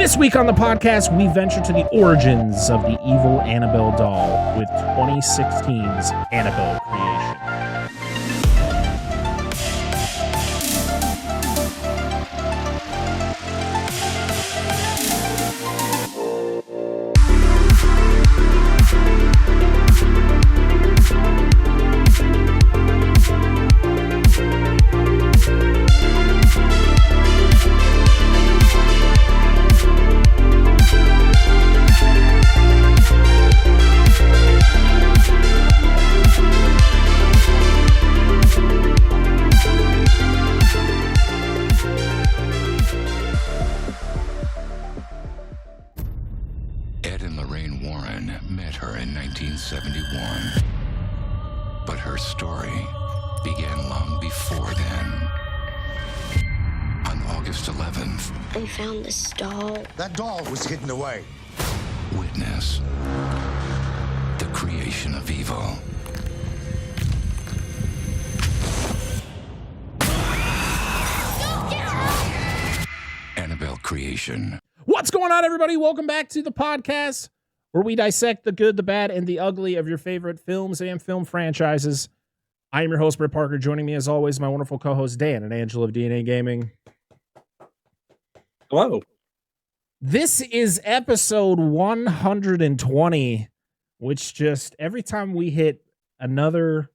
This week on the podcast, we venture to the origins of the evil Annabelle doll with 2016's Annabelle creation. But her story began long before then. On August 11th, I found this doll. That doll was hidden away. Witness the creation of evil. Annabelle creation. What's going on, everybody? Welcome back to the podcast, where we dissect the good, the bad, and the ugly of your favorite films and film franchises. I am your host, Britt Parker. Joining me, as always, my wonderful co-host, Dan and Angela of DNA Gaming. Hello. This is episode 120, which just, every time we hit another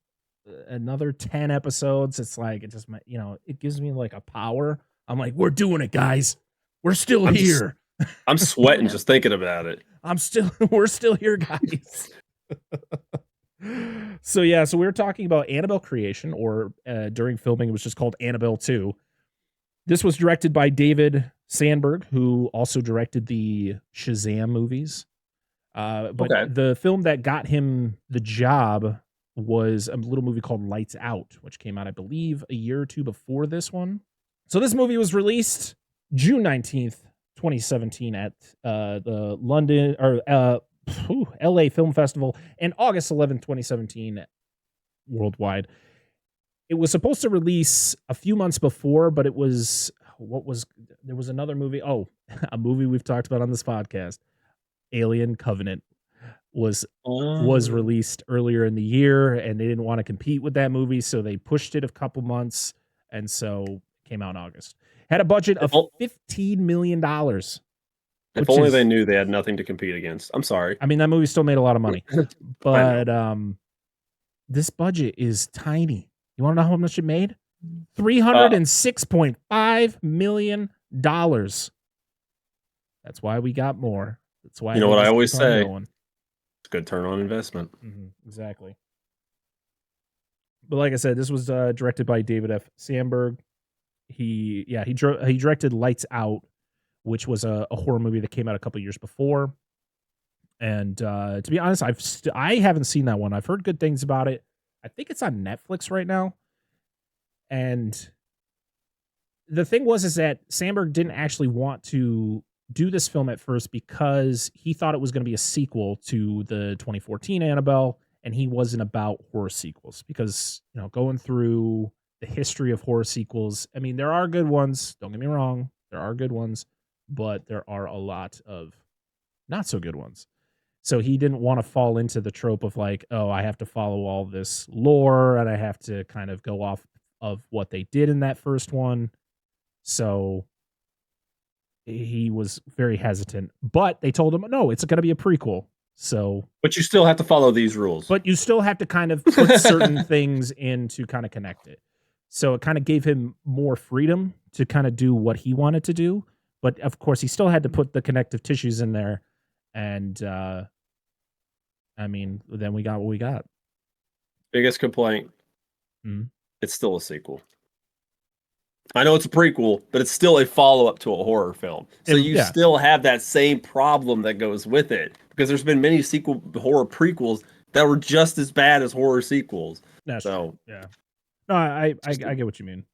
10 episodes, it's like, it just, it gives me like a power. I'm like, we're doing it, guys. We're still here. I'm sweating just thinking about it. We're still here, guys. So we were talking about Annabelle creation, or during filming, it was just called Annabelle 2. This was directed by David Sandberg, who also directed the Shazam movies. The film that got him the job was a little movie called Lights Out, which came out, I believe, a year or two before this one. So this movie was released June 19th, 2017 at the London or LA Film Festival, and August 11th, 2017 worldwide. It was supposed to release a few months before, but there was another movie. Oh, a movie we've talked about on this podcast, Alien Covenant, was released earlier in the year, and they didn't want to compete with that movie, so they pushed it a couple months, and so it came out in August. Had a budget of $15 million. If only they knew they had nothing to compete against. I'm sorry. I mean, that movie still made a lot of money. But this budget is tiny. You want to know how much it made? $306.5 million. That's why we got more. That's why. You know what I always say? It's a good turn on investment. Mm-hmm, exactly. But like I said, this was directed by David F. Sandberg. He directed Lights Out, which was a horror movie that came out a couple years before. And to be honest, I haven't seen that one. I've heard good things about it. I think it's on Netflix right now. And the thing is that Sandberg didn't actually want to do this film at first because he thought it was going to be a sequel to the 2014 Annabelle, and he wasn't about horror sequels because, going through the history of horror sequels, I mean, there are good ones. Don't get me wrong. There are good ones, but there are a lot of not so good ones. So he didn't want to fall into the trope of like, oh, I have to follow all this lore and I have to kind of go off of what they did in that first one. So he was very hesitant, but they told him, no, it's going to be a prequel. So, but you still have to follow these rules. But you still have to kind of put certain things in to kind of connect it. So it kind of gave him more freedom to kind of do what he wanted to do. But of course, he still had to put the connective tissues in there. And I mean, then we got what we got. Biggest complaint. It's still a sequel. I know it's a prequel, but it's still a follow-up to a horror film. So you still have that same problem that goes with it. Because there's been many horror prequels that were just as bad as horror sequels. That's true. Yeah. No, I get what you mean.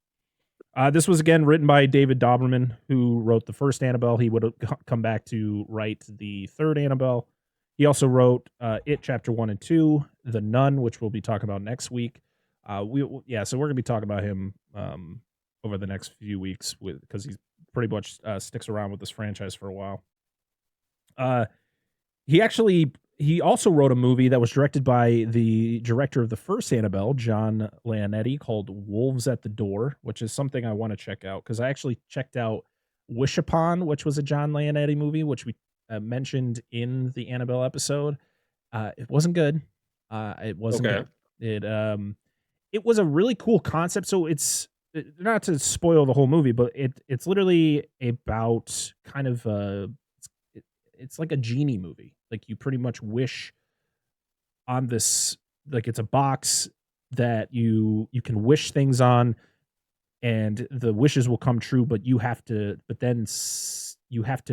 This was, again, written by David Doberman, who wrote the first Annabelle. He would have come back to write the third Annabelle. He also wrote It Chapter 1 and 2, The Nun, which we'll be talking about next week. So we're going to be talking about him over the next few weeks because he's pretty much sticks around with this franchise for a while. He also wrote a movie that was directed by the director of the first Annabelle, John Leonetti, called Wolves at the Door, which is something I want to check out because I actually checked out Wish Upon, which was a John Leonetti movie, which we mentioned in the Annabelle episode. It wasn't good. It wasn't good. It was a really cool concept. So it's not to spoil the whole movie, but it's literally about kind of it's like a genie movie. Like you pretty much wish on this, like it's a box that you can wish things on, and the wishes will come true. But you have to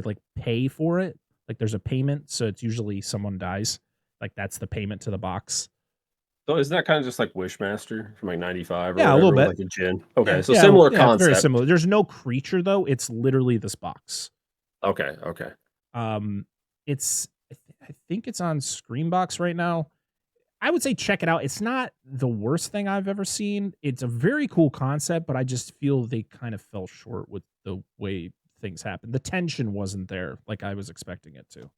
like pay for it. Like there's a payment, so it's usually someone dies. Like that's the payment to the box. So isn't that kind of just like Wishmaster from like 95 or yeah, whatever, a little bit. like a gin? Okay, yeah, so similar yeah, concept. very similar. There's no creature though. It's literally this box. Okay. It's I think it's on Screenbox right now. I would say check it out. It's not the worst thing I've ever seen. It's a very cool concept, but I just feel they kind of fell short with the way things happened. The tension wasn't there like I was expecting it to.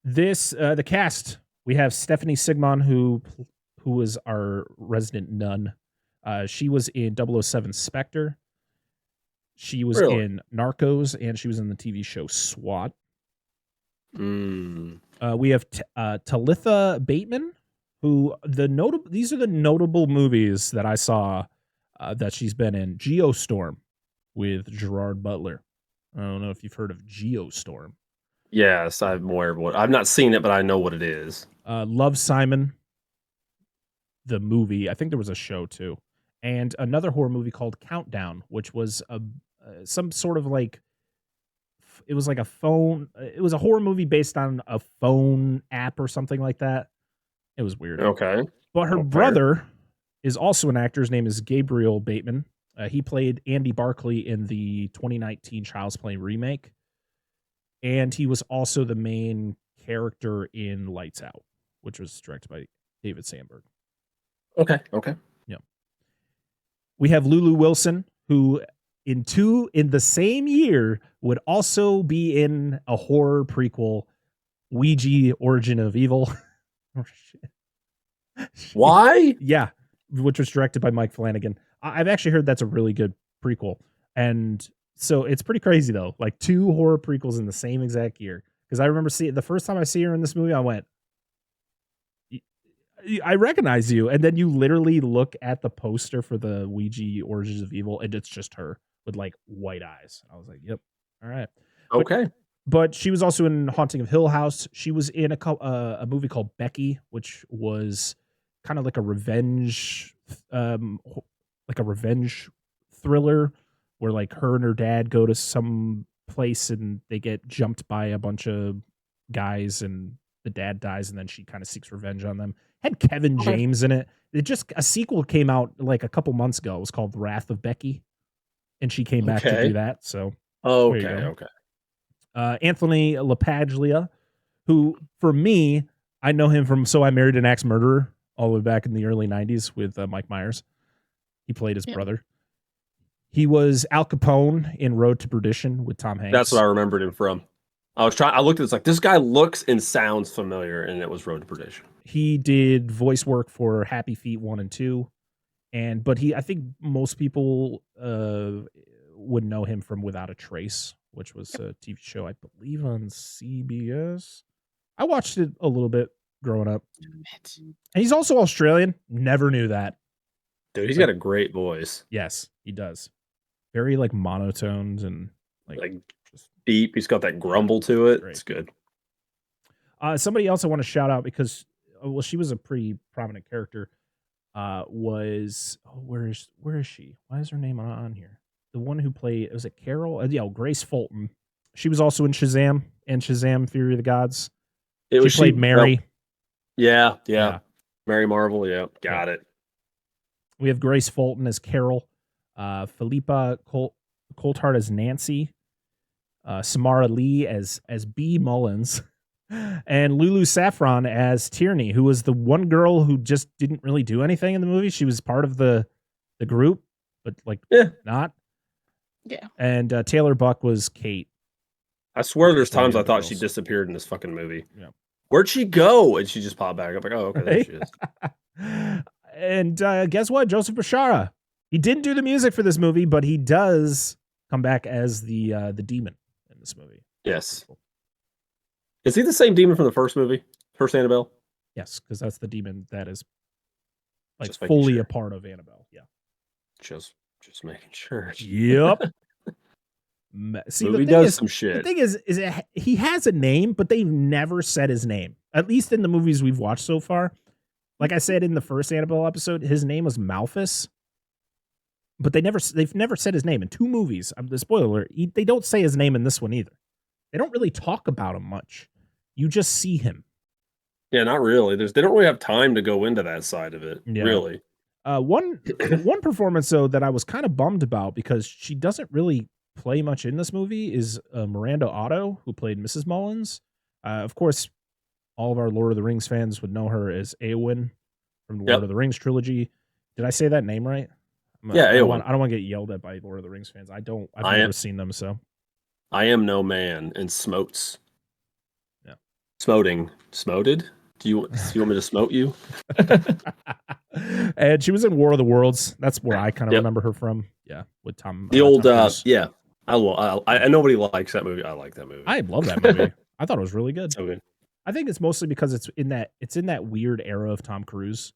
The cast, we have Stephanie Sigmon, who was our resident nun. She was in 007 Spectre. She was in Narcos, and she was in the TV show SWAT. We have Talitha Bateman, who these are the notable movies that I saw that she's been in. Geostorm with Gerard Butler. I don't know if you've heard of Geostorm. Yes, I'm aware of what. I've not seen it, but I know what it is. Love, Simon, the movie. I think there was a show too, and another horror movie called Countdown, which was some sort of like, it was like a phone. It was a horror movie based on a phone app or something like that. It was weird. Okay, but her brother is also an actor. His name is Gabriel Bateman. He played Andy Barclay in the 2019 Child's Play remake. And he was also the main character in Lights Out, which was directed by David Sandberg. Okay. Yeah. We have Lulu Wilson, who in the same year would also be in a horror prequel, Ouija Origin of Evil. Oh, shit. Why? Yeah, which was directed by Mike Flanagan. I've actually heard that's a really good prequel. And so it's pretty crazy, though. Like 2 horror prequels in the same exact year. Because I remember the first time I see her in this movie, I went, I recognize you. And then you literally look at the poster for the Ouija Origins of Evil, and it's just her with like white eyes. I was like, yep. All right. Okay. But she was also in Haunting of Hill House. She was in a movie called Becky, which was kind of like a revenge thriller, where like her and her dad go to some place and they get jumped by a bunch of guys and the dad dies, and then she kind of seeks revenge on them. Had Kevin James in it. A sequel came out like a couple months ago. It was called Wrath of Becky, and she came back to do that. So okay. Anthony LaPaglia, who for me, I know him from So I Married an Axe Murderer all the way back in the early 90s with Mike Myers. He played his brother. He was Al Capone in Road to Perdition with Tom Hanks. That's what I remembered him from. I looked at this like, this guy looks and sounds familiar, and it was Road to Perdition. He did voice work for Happy Feet 1 and 2. But I think most people would know him from Without a Trace, which was a TV show, I believe, on CBS. I watched it a little bit growing up. And he's also Australian. Never knew that. Dude, he's got a great voice. Yes, he does. Very like monotoned and like just deep. He's got that grumble to it. It's good. Somebody else I want to shout out because she was a pretty prominent character. Where is she? Why is her name on here? The one who played, was it Carol? Grace Fulton. She was also in Shazam and Shazam: Fury of the Gods. She played Mary. Yeah. Mary Marvel. Yeah, got it. We have Grace Fulton as Carol, Philippa Coulthard as Nancy, Samara Lee as B. Mullins, and Lulu Saffron as Tierney, who was the one girl who just didn't really do anything in the movie. She was part of the group, but like Yeah. not. Yeah. And Taylor Buck was Kate. I swear there's One of times the I other thought she girls. disappeared in this fucking movie. Yeah. Where'd she go? And she just popped back up like, oh, okay, there she is. And guess what? Joseph Bashara. He didn't do the music for this movie, but he does come back as the demon in this movie. Yes. Is he the same demon from the first movie? First Annabelle? Yes, because that's the demon that is like Just making fully sure. a part of Annabelle. Yeah. Just making sure. Yep. See, Movie the thing does is, some shit. The thing is he has a name, but they've never said his name. At least in the movies we've watched so far. Like I said in the first Annabelle episode, his name was Malphus, but they've never said his name in 2 movies. The spoiler alert, they don't say his name in this one either. They don't really talk about him much. You just see him. Yeah, not really. They don't really have time to go into that side of it. Yeah. Really. One performance though that I was kind of bummed about because she doesn't really play much in this movie is Miranda Otto, who played Mrs. Mullins. Of course, all of our Lord of the Rings fans would know her as Éowyn from the Lord of the Rings trilogy. Did I say that name right? Yeah, Éowyn. I don't want to get yelled at by Lord of the Rings fans. I've never seen them, so. I Am No Man and Smotes. Yeah. Smoted? Do you want me to smote you? And she was in War of the Worlds. That's where I kind of remember her from. Yeah, with Tom. The old, Tom Cruise. yeah. I nobody likes that movie. I like that movie. I love that movie. I thought it was really good. So good. I think it's mostly because it's in that weird era of Tom Cruise,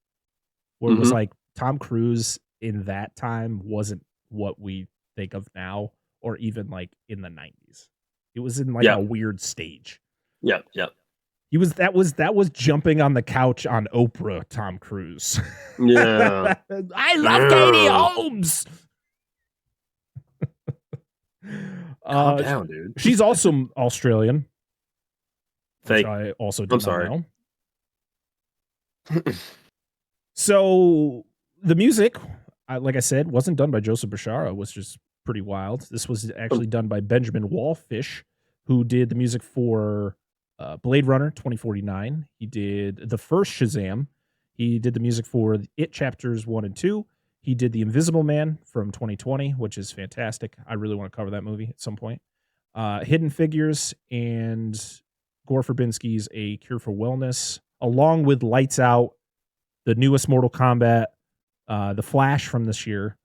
where it was like Tom Cruise in that time wasn't what we think of now, or even like in the 90s. It was in like a weird stage. Yeah. That was jumping on the couch on Oprah, Tom Cruise. Yeah. I love Katie Holmes. Calm down, dude. She's also Australian. Fake. Which I also did I'm sorry. not know. So the music, like I said, wasn't done by Joseph Bashara, was just pretty wild. This was actually done by Benjamin Wallfish, who did the music for Blade Runner 2049. He did the first Shazam. He did the music for It Chapters 1 and 2. He did The Invisible Man from 2020, which is fantastic. I really want to cover that movie at some point. Hidden Figures and Gore Verbinski's A Cure for Wellness, along with Lights Out, the newest Mortal Kombat, The Flash from this year,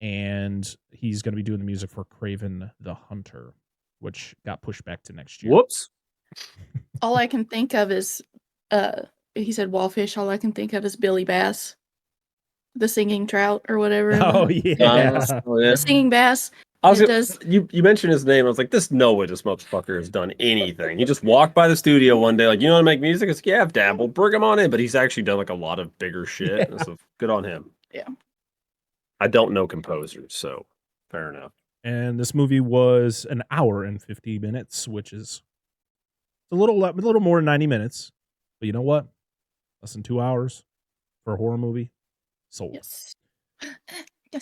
and he's going to be doing the music for Kraven the Hunter, which got pushed back to next year. Whoops. All I can think of is, he said Wallfish, all I can think of is Billy Bass, the singing trout or whatever. Oh, yeah. The singing bass. You mentioned his name. I was like, "This no way this motherfucker has done anything." He just walked by the studio one day, like, "You know how to make music?" It's like, "Yeah, I've dabbled. Bring him on in." But he's actually done like a lot of bigger shit. Yeah. So good on him. Yeah. I don't know composers, so fair enough. And this movie was an hour and 50 minutes, which is a little more than 90 minutes. But you know what? Less than 2 hours for a horror movie. Sold. Yes.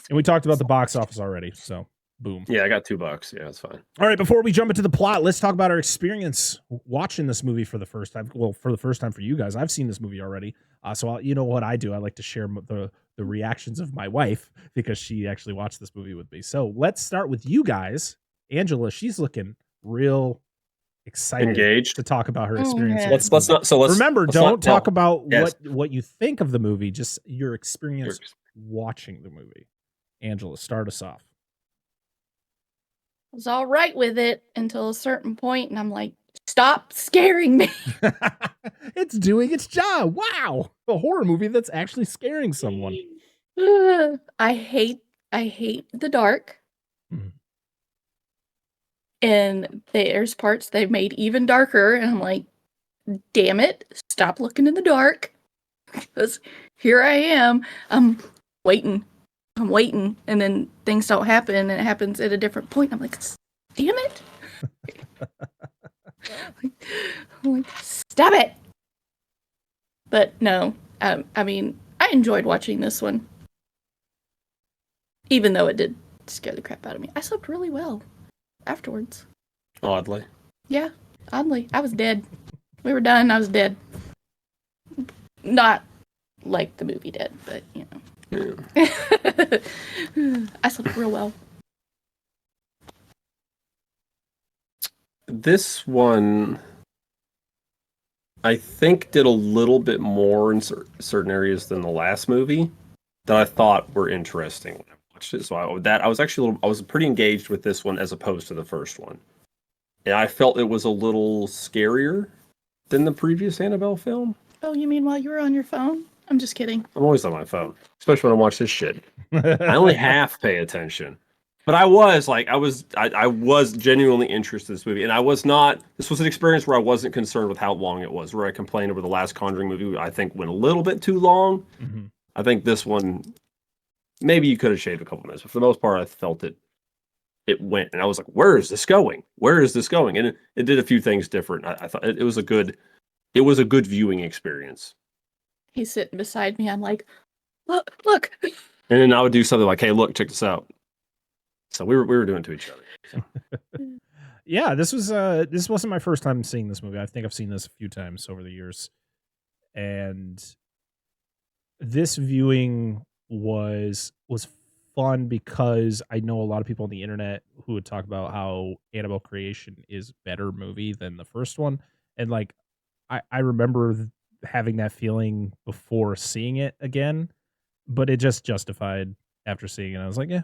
And we talked about the box office already, so boom. Yeah, I got $2. Yeah, that's fine. All right, before we jump into the plot, let's talk about our experience watching this movie for the first time. Well, for the first time for you guys, I've seen this movie already. You know what I do? I like to share the reactions of my wife because she actually watched this movie with me. So let's start with you guys. Angela, she's looking real excited, engaged to talk about her experience. Yeah. Let's remember, don't talk about Yes. what you think of the movie, just your experience watching the movie. Angela, start us off. I was all right with it until a certain point, and I'm like, stop scaring me. It's doing its job. Wow. A horror movie that's actually scaring someone. I hate the dark. Mhm. And there's parts they've made even darker, and I'm like, damn it, stop looking in the dark. Because here I am. I'm waiting, and then things don't happen, and it happens at a different point. I'm like, damn it. I'm like, stop it. But no, I mean, I enjoyed watching this one. Even though it did scare the crap out of me. I slept really well afterwards. Oddly. Yeah, oddly. I was dead. We were done, I was dead. Not like the movie did, but, you know. I slept real well. This one, I think, did a little bit more in certain areas than the last movie that I thought were interesting when I watched it. So I was pretty engaged with this one as opposed to the first one, and I felt it was a little scarier than the previous Annabelle film. Oh, you mean while you were on your phone? I'm just kidding. I'm always on my phone, especially when I watch this shit. I only half pay attention. But I was genuinely interested in this movie, and this was an experience where I wasn't concerned with how long it was, where I complained over the last Conjuring movie, I think went a little bit too long. Mm-hmm. I think this one, maybe you could have shaved a couple minutes, but for the most part, I felt it went, and I was like, where is this going? Where is this going? And it did a few things different. I thought it was a good viewing experience. He's sitting beside me. I'm like, look. And then I would do something like, hey, look, check this out. So we were doing it to each other. So. Yeah, this wasn't my first time seeing this movie. I think I've seen this a few times over the years. And this viewing was fun because I know a lot of people on the internet who would talk about how Annabelle Creation is a better movie than the first one. And like I remember having that feeling before seeing it again, but it just justified after seeing it. I was like, yeah,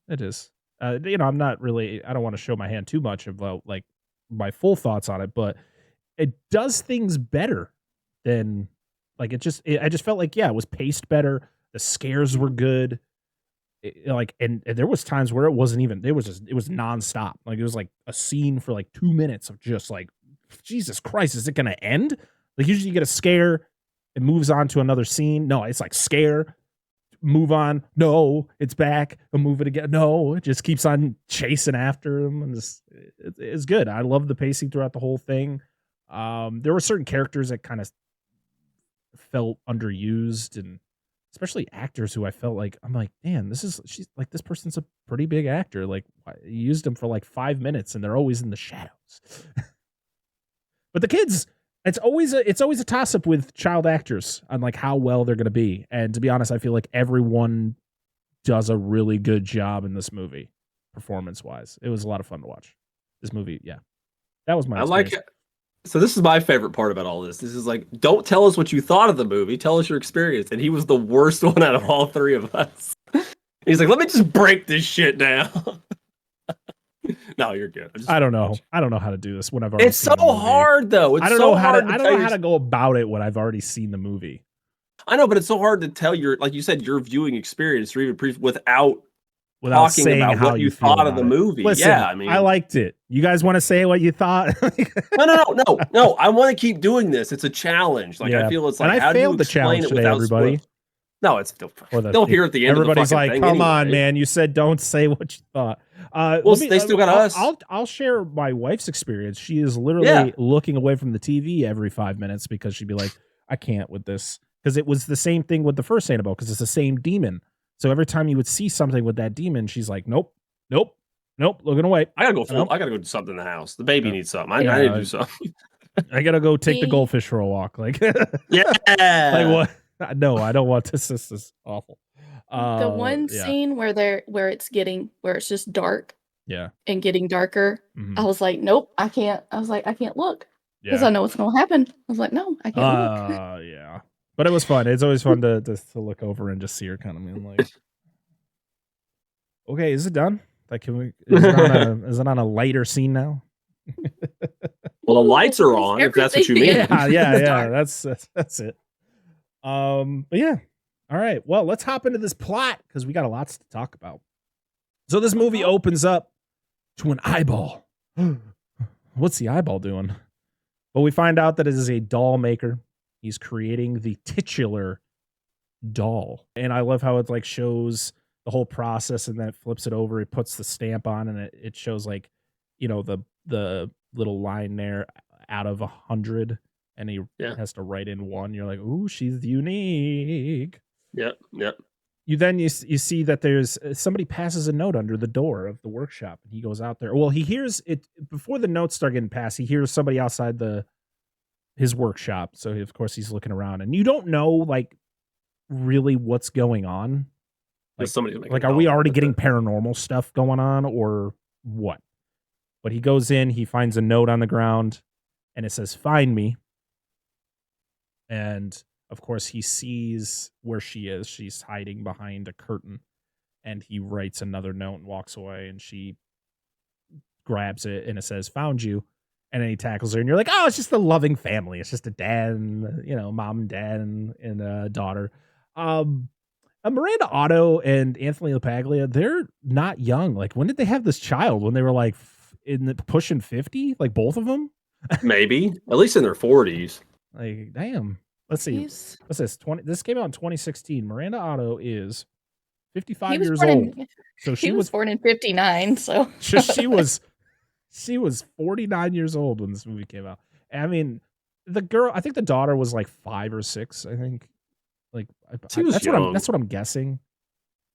it is. I'm not really, I don't want to show my hand too much about like my full thoughts on it, but it does things better than like I just felt like, yeah, it was paced better. The scares were good. And there was times where it was nonstop. Like it was like a scene for like 2 minutes of just like, Jesus Christ, is it going to end? Like usually you get a scare, it moves on to another scene. No, it's like scare, move on. No, it's back. I'll move it again. No, it just keeps on chasing after them. And it's good. I love the pacing throughout the whole thing. There were certain characters that kind of felt underused, and especially actors who I felt like, I'm like, damn, this person's a pretty big actor. Like you used them for like 5 minutes and they're always in the shadows. But the kids, it's always a toss up with child actors on like how well they're going to be. And to be honest, I feel like everyone does a really good job in this movie, performance wise. It was a lot of fun to watch this movie. Yeah, that was my experience. I like it. So this is my favorite part about all this. This is like, don't tell us what you thought of the movie. Tell us your experience. And he was the worst one out of all three of us. He's like, let me just break this shit down. No, you're good. I don't know how to do this when I've already It's so hard though. I don't know how to go about it when I've already seen the movie. I know, but it's so hard to tell like you said, your viewing experience or even without talking saying about how what you thought of the movie. Listen, yeah, I mean, I liked it. You guys want to say what you thought? No. I want to keep doing this. It's a challenge. Like I feel it's like, and I failed the challenge today, everybody. No, it's still. They'll hear at the end. Everybody's of the like, "Come on, man! You said don't say what you thought." They still got us. I'll share my wife's experience. She is literally looking away from the TV every 5 minutes because she'd be like, "I can't with this," because it was the same thing with the first Annabelle because it's the same demon. So every time you would see something with that demon, she's like, "Nope, looking away." I gotta go. I gotta go do something in the house. The baby needs something. I need to do something. I gotta go take the goldfish for a walk. Like, yeah, like what? No, I don't want this. This is awful. The one scene where it's just dark, and getting darker. Mm-hmm. I was like, nope, I can't. I was like, I can't look because I know what's gonna happen. I was like, no, I can't look. Yeah, but it was fun. It's always fun to look over and just see her kind of being like, okay, is it done? Like, can we? Is it on a lighter scene now? Well, the lights are on. If that's what you mean. Yeah. That's it. But yeah. All right. Well, let's hop into this plot because we got a lot to talk about. So this movie opens up to an eyeball. What's the eyeball doing? Well, we find out that it is a doll maker. He's creating the titular doll. And I love how it like shows the whole process and then it flips it over. It puts the stamp on and it shows like, the little line there out of 100. And he has to write in 1. You're like, ooh, she's unique. Yep. You see that there's somebody passes a note under the door of the workshop. And he goes out there. Well, he hears it before the notes start getting passed. He hears somebody outside his workshop. So of course he's looking around, and you don't know like really what's going on Like, somebody are we already getting paranormal stuff going on or what? But he goes in, he finds a note on the ground, and it says, "Find me." And of course, he sees where she is. She's hiding behind a curtain, and he writes another note and walks away. And she grabs it, and it says, "Found you." And then he tackles her, and you're like, "Oh, it's just a loving family. It's just a dad, and mom and dad, and a daughter." Miranda Otto and Anthony LaPaglia, they're not young. Like, when did they have this child? When they were like pushing 50? Like, both of them? Maybe at least in their 40s. Like, damn. Let's see. What's this? This came out in 2016. Miranda Otto is 55 years old. So she was born in 59. So she was 49 years old when this movie came out. I mean, the girl, I think the daughter was like 5 or 6. I think. Like, she was young. That's what I'm guessing.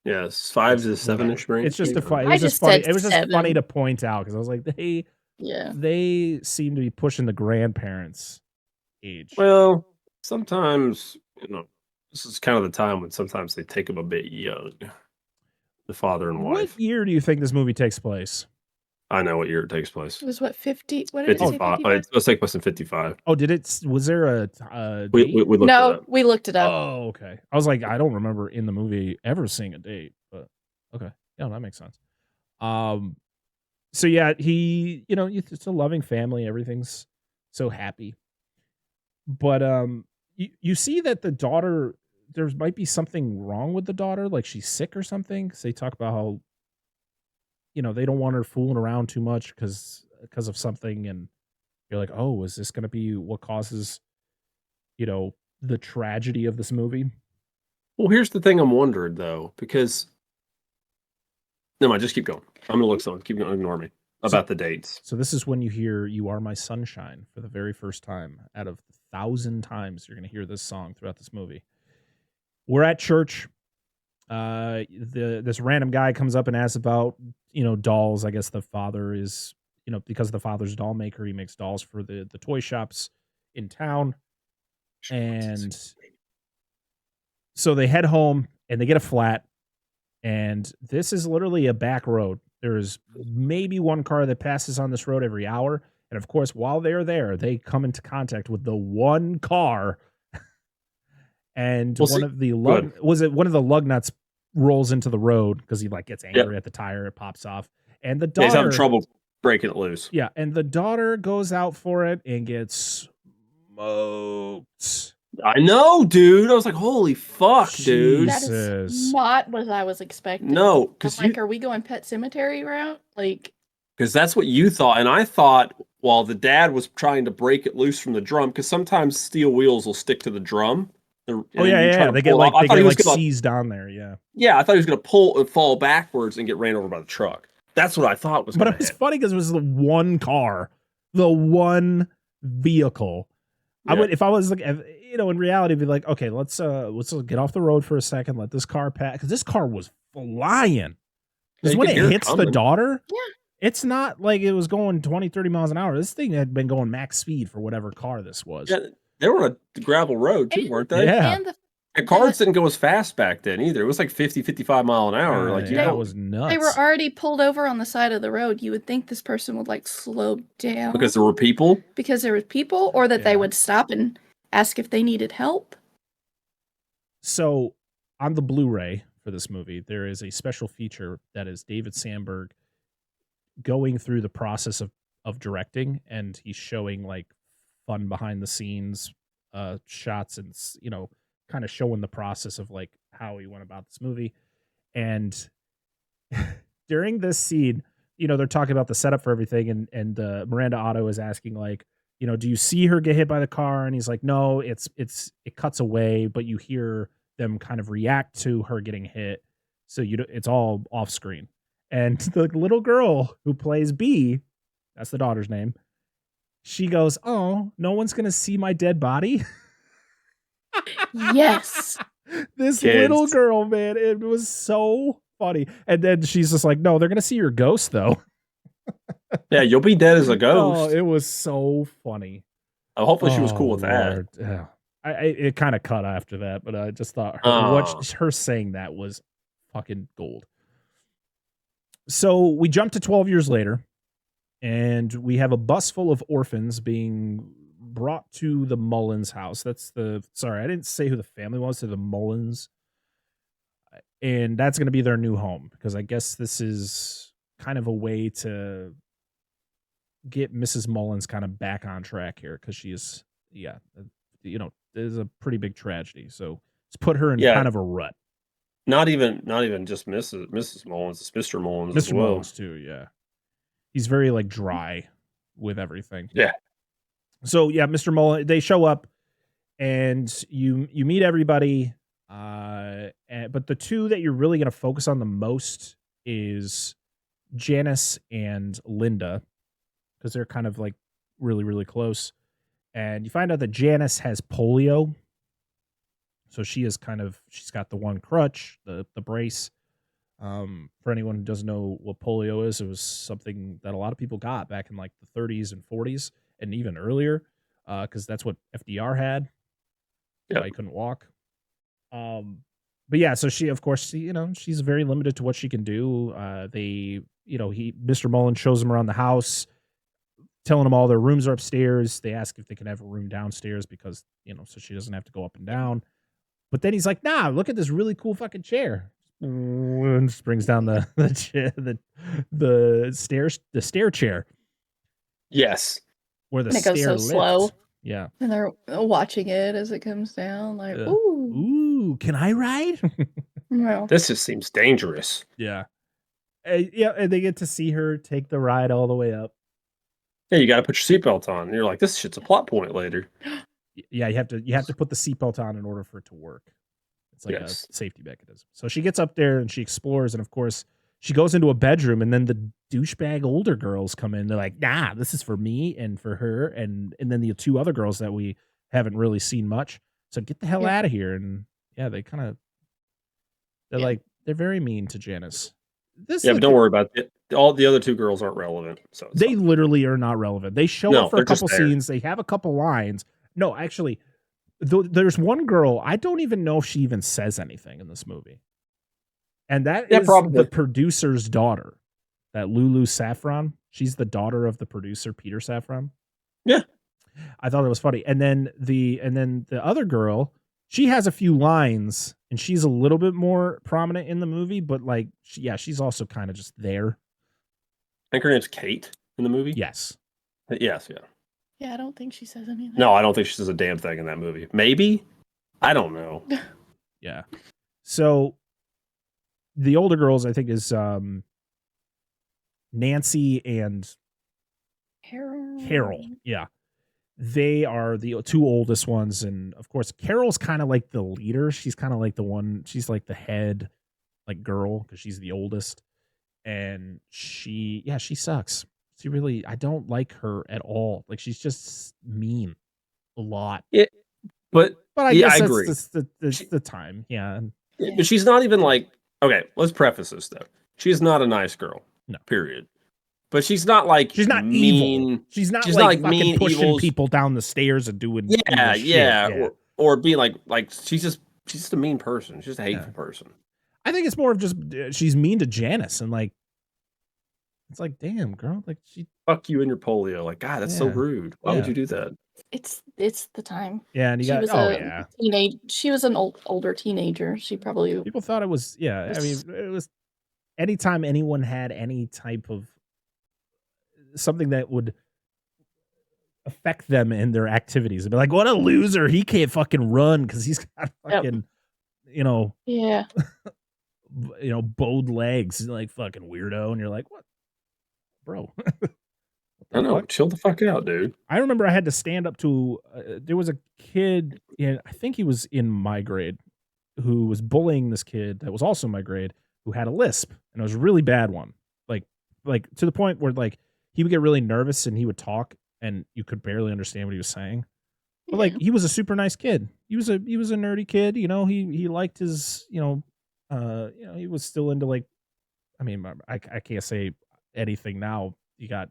Yes, 5 to 7-ish range. It's just a funny. It was just funny. It was just funny to point out because I was like, they seem to be pushing the grandparents' age. Well, sometimes this is kind of the time when sometimes they take them a bit young. The father and wife. What year do you think this movie takes place? I know what year it takes place. It was what, 50? What did 55. It was take place in 55. Oh, did it? Was there a date? We looked it up. We looked it up. Oh, okay. I was like, I don't remember in the movie ever seeing a date, but okay. Yeah, that makes sense. So yeah, he, it's a loving family. Everything's so happy. But you see that the daughter, there might be something wrong with the daughter, like she's sick or something. Because they talk about how, they don't want her fooling around too much because of something, and you're like, oh, is this going to be what causes, the tragedy of this movie? Well, here's the thing I'm wondering though, because no, just keep going. I'm gonna look something. Keep going. Ignore me about the dates. So this is when you hear "You Are My Sunshine" for the very first time. Out of 1,000 times you're gonna hear this song throughout this movie. We're at church. This random guy comes up and asks about dolls. I guess the father is because the father's doll maker, he makes dolls for the toy shops in town. And so they head home and they get a flat, and this is literally a back road. There's maybe one car that passes on this road every hour, and of course while they're there they come into contact with the one car. And one of the lug nuts rolls into the road because he gets angry at the tire. It pops off, and the daughter he's having trouble breaking it loose. Yeah, and the daughter goes out for it and gets smoked. I know, dude. I was like, "Holy fuck, dude!" That is not what I was expecting. No, because are we going Pet Cemetery route? Because that's what you thought, and I thought while the dad was trying to break it loose from the drum, because sometimes steel wheels will stick to the drum. They get seized on there. Yeah, I thought he was going to pull and fall backwards and get ran over by the truck. That's what I thought was. But it was funny because it was the one car, the one vehicle. Yeah. I would, if I was in reality, be like, okay, let's get off the road for a second, let this car pass, because this car was flying. Because when it hits the daughter, it's not like it was going 20, 30 miles an hour. This thing had been going max speed for whatever car this was. Yeah. They were on a gravel road too, weren't they? Yeah. And cars didn't go as fast back then either. It was like 50, 55 mile an hour. That was nuts. They were already pulled over on the side of the road. You would think this person would slow down. Because there were people? Because there were people, or that they would stop and ask if they needed help. So on the Blu-ray for this movie, there is a special feature that is David Sandberg going through the process of directing, and he's showing fun behind the scenes shots and kind of showing the process of how he went about this movie. And during this scene, they're talking about the setup for everything, and Miranda Otto is asking do you see her get hit by the car? And he's like, no, it cuts away, but you hear them kind of react to her getting hit, so it's all off screen. And the little girl who plays B, that's the daughter's name, she goes, "Oh, no one's going to see my dead body." Yes. This little girl, man, it was so funny. And then she's just like, "No, they're going to see your ghost, though." Yeah, you'll be dead as a ghost. Oh, it was so funny. Hopefully she was cool with that. Yeah. It kind of cut after that, but I just thought her saying that was fucking gold. So we jump to 12 years later, and we have a bus full of orphans being brought to the Mullins house. Sorry, I didn't say who the family was, to the Mullins. And that's going to be their new home, because I guess this is kind of a way to get Mrs. Mullins kind of back on track here, because she is, there's a pretty big tragedy. So let's put her in kind of a rut. Not even just Mrs. Mullins, it's Mr. Mullins as Mr. well. Mullins too, yeah. He's very like dry with everything. Yeah. So yeah, Mr. Mullins, they show up, and you meet everybody. But the two that you're really going to focus on the most is Janice and Linda, because they're kind of like really, really close. And you find out that Janice has polio. So she's got the one crutch, the brace. For anyone who doesn't know what polio is, it was something that a lot of people got back in like the 30s and 40s and even earlier, because that's what FDR had. Yeah, he couldn't walk. But yeah, so she, of course, she's very limited to what she can do. Mr. Mullins shows them around the house, telling them all their rooms are upstairs. They ask if they can have a room downstairs because, so she doesn't have to go up and down. But then he's like, nah, look at this really cool fucking chair. And just brings down the stair chair. Yes. Where the and it goes so slow. Yeah. And they're watching it as it comes down, like, ooh, can I ride? Well, this just seems dangerous. Yeah. And they get to see her take the ride all the way up. Yeah, you got to put your seatbelt on. And you're like, this shit's a plot point later. Yeah, you have to put the seatbelt on in order for it to work. It's like a safety mechanism. So she gets up there and she explores, and of course she goes into a bedroom, and then the douchebag older girls come in. They're like, nah, this is for me and for her, and then the two other girls that we haven't really seen much. So get the hell out of here. And yeah, they're very mean to Janice. But don't worry about it. All the other two girls aren't relevant. So they literally are not relevant. They show up for a couple scenes. They have a couple lines. No, actually, there's one girl. I don't even know if she even says anything in this movie. And that is the producer's daughter, that Lulu Saffron. She's the daughter of the producer, Peter Saffron. Yeah. I thought it was funny. And then the other girl, she has a few lines, and she's a little bit more prominent in the movie, but like, she's also kind of just there. I think her name's Kate in the movie. Yes. Yes, yeah. Yeah, I don't think she says anything. No, I don't think she says a damn thing in that movie. Maybe? I don't know. Yeah. So the older girls, I think, is Nancy and Carol. Yeah. They are the two oldest ones. And of course, Carol's kind of like the leader. She's kind of like the one, she's like the head like girl, because she's the oldest. And she sucks. I don't like her at all. Like, she's just mean a lot. Yeah, but I guess I agree. That's the time. Yeah. But she's not even like, okay, let's preface this though. She's not a nice girl. No. Period. But she's not like, she's not mean. Evil. She's not like fucking mean, pushing evil. People down the stairs and doing shit. Or being like she's just a mean person. She's just a hateful person. I think it's more of just she's mean to Janice, and like, it's like, damn girl, like, she fuck you and your polio. Like, God, that's so rude. Why would you do that? It's the time. Yeah, and she was an older teenager. She probably, people thought it was I mean, it was anytime anyone had any type of something that would affect them in their activities, they'd be like, what a loser, he can't fucking run because he's got fucking bowed legs, like, fucking weirdo. And you're like, what, bro? I know, chill the fuck out, dude. I remember I had to stand up to there was a kid I think he was in my grade, who was bullying this kid that was also in my grade, who had a lisp, and it was a really bad one, like to the point where like he would get really nervous and he would talk and you could barely understand what he was saying. But like, he was a super nice kid. He was a nerdy kid, he liked his, he was still into, like, I mean, I can't say anything now. You got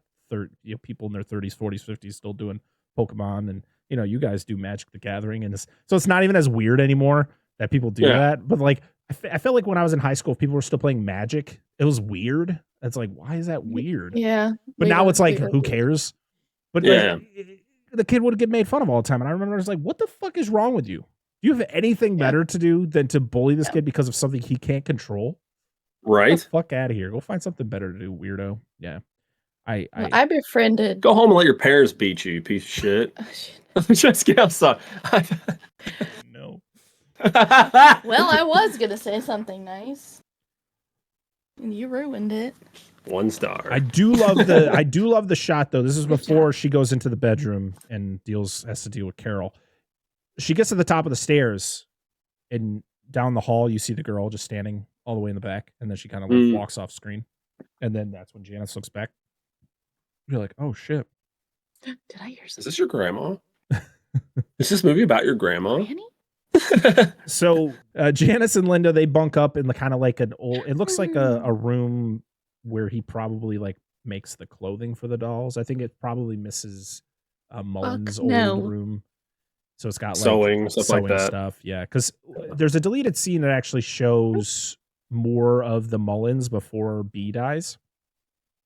people in their 30s, 40s, 50s still doing Pokemon, and you guys do Magic the Gathering, and so it's not even as weird anymore that people do that. But like, I felt like when I was in high school, people were still playing Magic. It was weird. It's like, why is that weird? Yeah. But now it's like, who cares? But like, the kid would get made fun of all the time. And I remember I was like, what the fuck is wrong with you? Do you have anything better to do than to bully this kid because of something he can't control? Right. Get the fuck out of here. Go find something better to do, weirdo. Yeah. I befriended. Go home and let your parents beat you, you piece of shit. Oh, shit. Just get outside. No. Well, I was gonna say something nice, and you ruined it. 1 star. I do love the shot though. This is before she goes into the bedroom and has to deal with Carol. She gets to the top of the stairs, and down the hall you see the girl just standing all the way in the back, and then she kind of like walks off screen, and then that's when Janice looks back. You're like, oh shit. Did I hear something? Is this your grandma? Is this movie about your grandma? Granny? So Janice and Linda, they bunk up in the kind of like it looks like a room where he probably like makes the clothing for the dolls. I think it probably Mrs. Mullen's old room. So it's got like sewing stuff like that. Stuff. Yeah, because there's a deleted scene that actually shows more of the Mullens before B dies,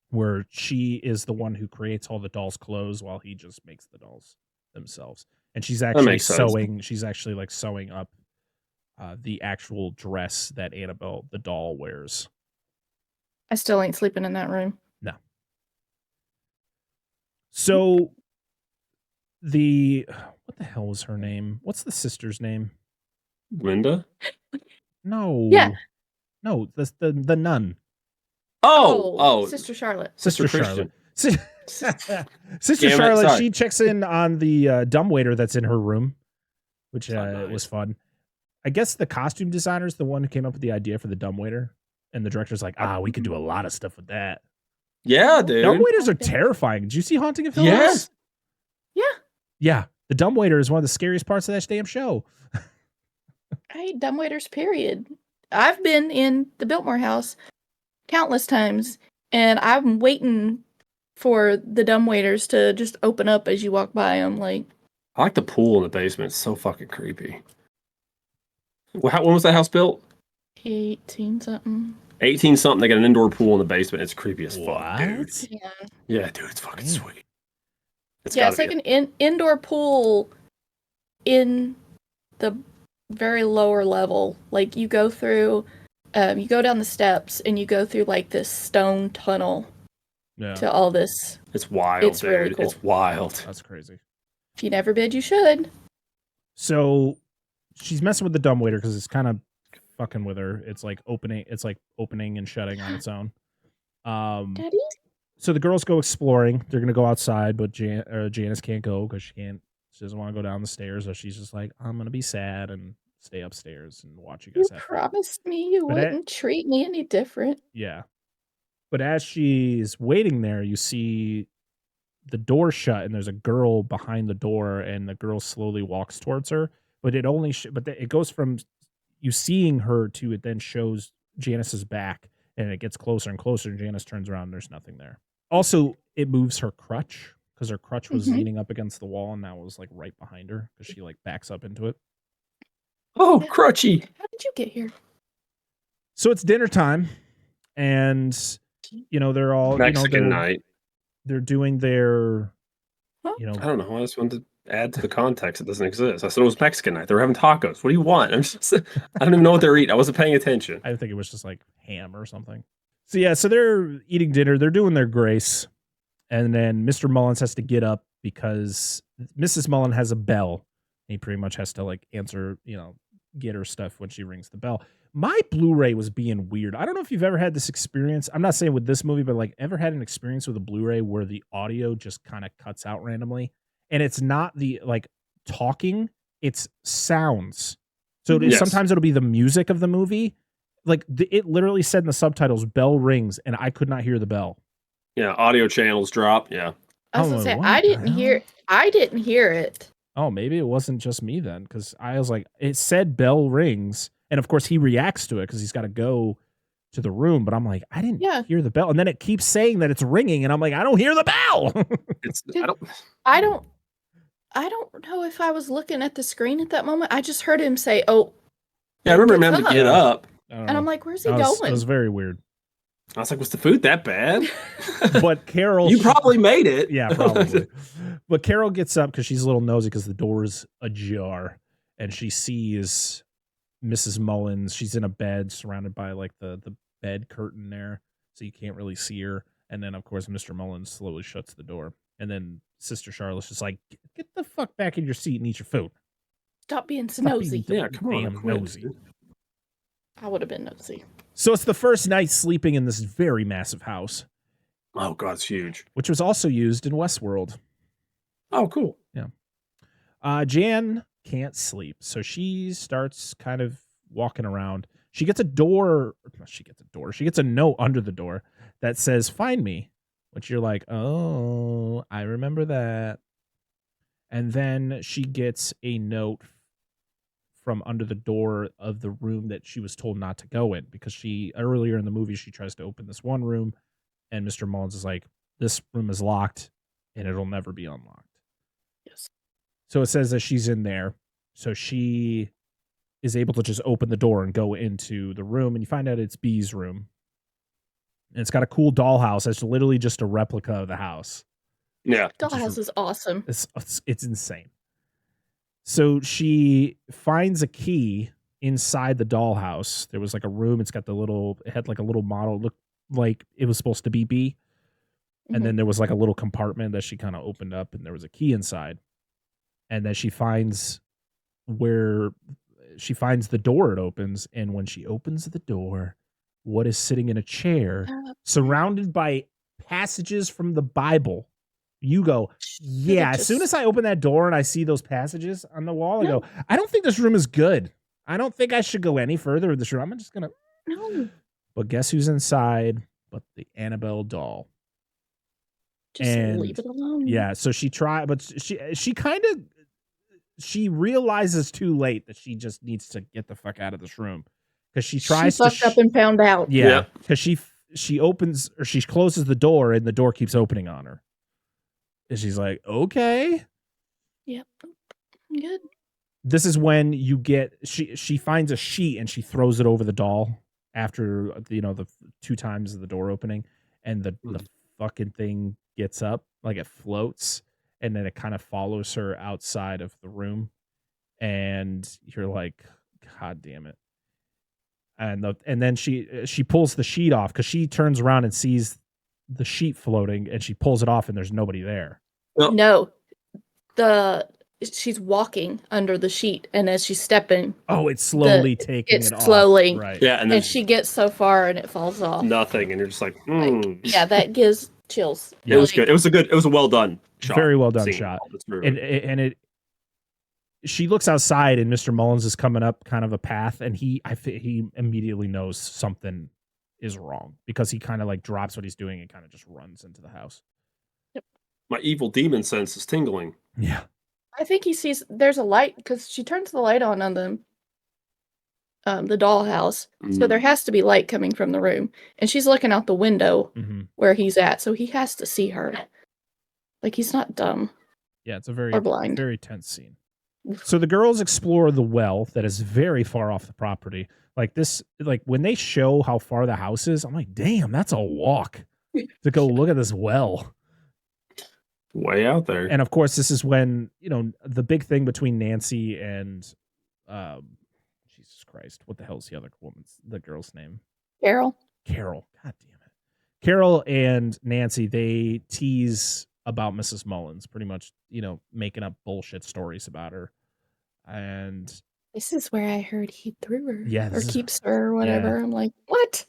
where she is the one who creates all the dolls' clothes while he just makes the dolls themselves. And she's actually sewing. She's actually like sewing up the actual dress that Annabelle the doll wears. I still ain't sleeping in that room. No. So what the hell was her name? What's the sister's name? Linda? No. Yeah. No, the nun. Oh, Sister Charlotte. Sister Charlotte. Sister Charlotte, she checks in on the dumbwaiter that's in her room, which was fun. I guess the costume designer is the one who came up with the idea for the dumbwaiter, and the director's like, we could do a lot of stuff with that. Yeah, dude. Dumbwaiters are terrifying. Did you see Haunting of Hill House? Yes. Yeah. Yeah. The dumbwaiter is one of the scariest parts of that damn show. I hate dumbwaiters, period. I've been in the Biltmore house countless times, and I'm waiting for the dumbwaiters to just open up as you walk by. I'm like, I like the pool in the basement. It's so fucking creepy. When was that house built? 18 something. 18 something. They got an indoor pool in the basement. It's creepy as fuck, dude. Yeah. Yeah, dude, it's fucking sweet. It's like an indoor pool in the very lower level. Like you go through, you go down the steps and you go through like this stone tunnel to all this. It's wild, it's dude. Really cool. It's wild. That's crazy. If you never bid, you should. So she's messing with the dumbwaiter because it's kind of fucking with her. It's like opening and shutting on its own. Daddy? So the girls go exploring. They're gonna go outside, but Janice can't go because she doesn't want to go down the stairs. So she's just like, I'm gonna be sad and stay upstairs and watch you guys. You promised me you wouldn't treat me any different. Yeah. But as she's waiting there, you see the door shut and there's a girl behind the door, and the girl slowly walks towards her. But it only it goes from you seeing her to it then shows Janice's back, and it gets closer and closer, and Janice turns around and there's nothing there. Also, it moves her crutch because her crutch was leaning up against the wall, and now it was like right behind her because she like backs up into it. Oh, crutchy. How did you get here? So it's dinner time, and they're all Mexican night. They're doing their, I don't know. I just wanted to add to the context. It doesn't exist. I said it was Mexican night. They were having tacos. What do you want? I don't even know what they're eating. I wasn't paying attention. I think it was just like ham or something. So they're eating dinner. They're doing their grace. And then Mr. Mullins has to get up because Mrs. Mullen has a bell. He pretty much has to like answer, get her stuff when she rings the bell. My Blu-ray was being weird. I don't know if you've ever had this experience. I'm not saying with this movie, but like ever had an experience with a Blu-ray where the audio just kind of cuts out randomly, and it's not the like talking, it's sounds. So sometimes it'll be the music of the movie. Like it literally said in the subtitles, "Bell rings," and I could not hear the bell. Yeah, audio channels drop. Yeah, I was gonna say I didn't hear it. Oh, maybe it wasn't just me then, because I was like, it said "bell rings," and of course he reacts to it because he's got to go to the room. But I'm like, I didn't hear the bell, and then it keeps saying that it's ringing, and I'm like, I don't hear the bell. I don't know if I was looking at the screen at that moment. I just heard him say, "Oh." Yeah, I remember him having to get up. And I'm like, where's he It going? was very weird. I was like, was the food that bad? But Carol... You probably made it. Yeah, probably. But Carol gets up because she's a little nosy because the door's ajar. And she sees Mrs. Mullins. She's in a bed surrounded by like the bed curtain there. So you can't really see her. And then, of course, Mr. Mullins slowly shuts the door. And then Sister Charlotte's just like, get the fuck back in your seat and eat your food. Stop being so nosy. Yeah, come on. Damn nosy. I would have been nosy. So it's the first night sleeping in this very massive house. Oh, God, it's huge. Which was also used in Westworld. Oh, cool. Yeah. Jan can't sleep. So she starts kind of walking around. She gets a door. She gets a note under the door that says, "Find me." Which you're like, oh, I remember that. And then she gets a note from under the door of the room that she was told not to go in, because earlier in the movie, she tries to open this one room and Mr. Mullins is like, this room is locked and it'll never be unlocked. Yes. So it says that she's in there. So she is able to just open the door and go into the room, and you find out it's B's room. And it's got a cool dollhouse. It's literally just a replica of the house. Yeah. Dollhouse is awesome. It's insane. So she finds a key inside the dollhouse. There was like a room. It had like a little model. It looked like it was supposed to be B. And then there was like a little compartment that she kind of opened up, and there was a key inside. And then she finds the door it opens. And when she opens the door, what is sitting in a chair surrounded by passages from the Bible? You go, yeah. As soon as I open that door and I see those passages on the wall, I go, I don't think this room is good. I don't think I should go any further in this room. I'm just going to. No. But guess who's inside but the Annabelle doll? Just leave it alone. Yeah. So she tried, but she realizes too late that she just needs to get the fuck out of this room. Because she tries to fucked up and found out. Yeah, because she opens, or she closes the door, and the door keeps opening on her. And she's like, okay. Yep. Good. This is when you get, she finds a sheet and she throws it over the doll after, the 2 times of the door opening. And the fucking thing gets up, like it floats. And then it kind of follows her outside of the room. And you're like, God damn it. And then she pulls the sheet off, because she turns around and sees the sheet floating, and she pulls it off and there's nobody there. No, she's walking under the sheet, and as she's stepping, it's slowly taking it off. Slowly, right? Yeah, and she gets so far and it falls off. Nothing, and you're just like, yeah, that gives chills. Yeah, it was good. It was a well done shot. Very well done shot. And she looks outside, and Mr. Mullins is coming up kind of a path, and he immediately knows something is wrong, because he kind of like drops what he's doing and kind of just runs into the house. Yep. My evil demon sense is tingling. Yeah. I think he sees there's a light, because she turns the light on the dollhouse. So there has to be light coming from the room, and she's looking out the window where he's at. So he has to see her. Like, he's not dumb. Yeah, it's a very, or blind. very tense scene. So the girls explore the well that is very far off the property. Like when they show how far the house is, I'm like, damn, that's a walk to go look at this well. Way out there. And of course, this is when, the big thing between Nancy and, Jesus Christ, what the hell is the girl's name? Carol. God damn it. Carol and Nancy, they tease about Mrs. Mullins, pretty much, making up bullshit stories about her. And this is where I heard he threw her. Yeah. Or keeps her or whatever. Yeah. I'm like, what?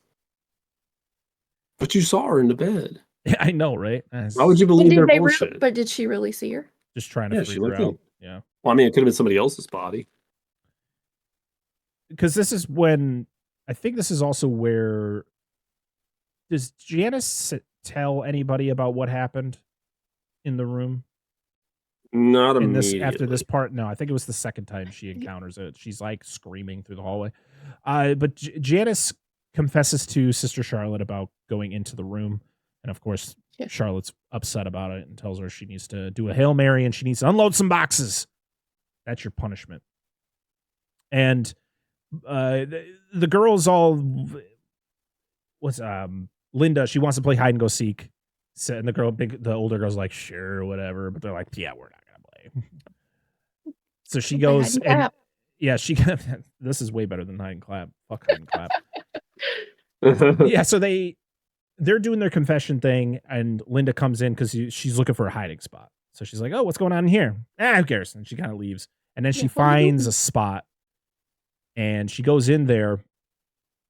But you saw her in the bed. I know, right? Why would you believe their bullshit? But did she really see her? Just trying to freak her out. Yeah. Well, I mean, it could have been somebody else's body. Because this is when, I think this is also where, does Janice tell anybody about what happened in the room? Not immediately. After this part, no. I think it was the second time she encounters it. She's like screaming through the hallway. But Janice confesses to Sister Charlotte about going into the room, and of course, Charlotte's upset about it and tells her she needs to do a Hail Mary and she needs to unload some boxes. That's your punishment. And the girls all Linda, she wants to play hide and go seek. So, and the older girl's like, sure, whatever. But they're like, yeah, we're not gonna play. So she goes and yeah, this is way better than hide and clap. Fuck hide and clap. Yeah, so they're doing their confession thing, and Linda comes in because she's looking for a hiding spot. So she's like, oh, what's going on in here? Who cares? And she kind of leaves. And then she finds a spot, and she goes in there.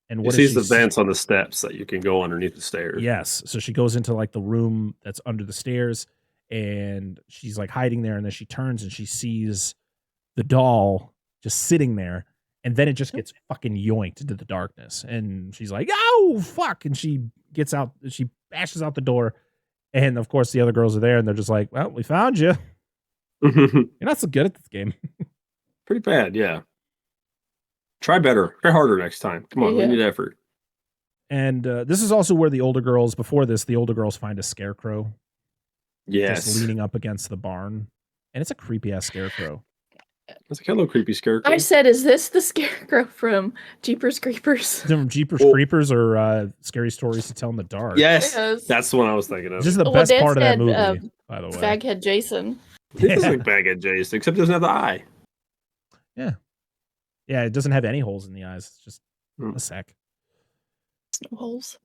And what sees the vents on the steps that you can go underneath the stairs. Yes. So she goes into like the room that's under the stairs, and she's like hiding there. And then she turns and she sees the doll just sitting there. And then it just gets fucking yoinked into the darkness. And she's like, oh, fuck. And she gets out, she bashes out the door. And of course, the other girls are there, and they're just like, well, we found you. You're not so good at this game. Pretty bad, yeah. Try better. Try harder next time. Come on, we need effort. And this is also where the older girls find a scarecrow. Yes. Just leaning up against the barn. And it's a creepy ass scarecrow. It's like, hello, creepy scarecrow. I said, is this the scarecrow from Jeepers Creepers? From Jeepers Creepers or Scary Stories to Tell in the Dark? Yes. That's the one I was thinking of. This is the best part of that movie, by the way. Faghead Jason. It is like Baghead Jason, except it doesn't have the eye. Yeah. Yeah, it doesn't have any holes in the eyes. It's just a sack. No holes.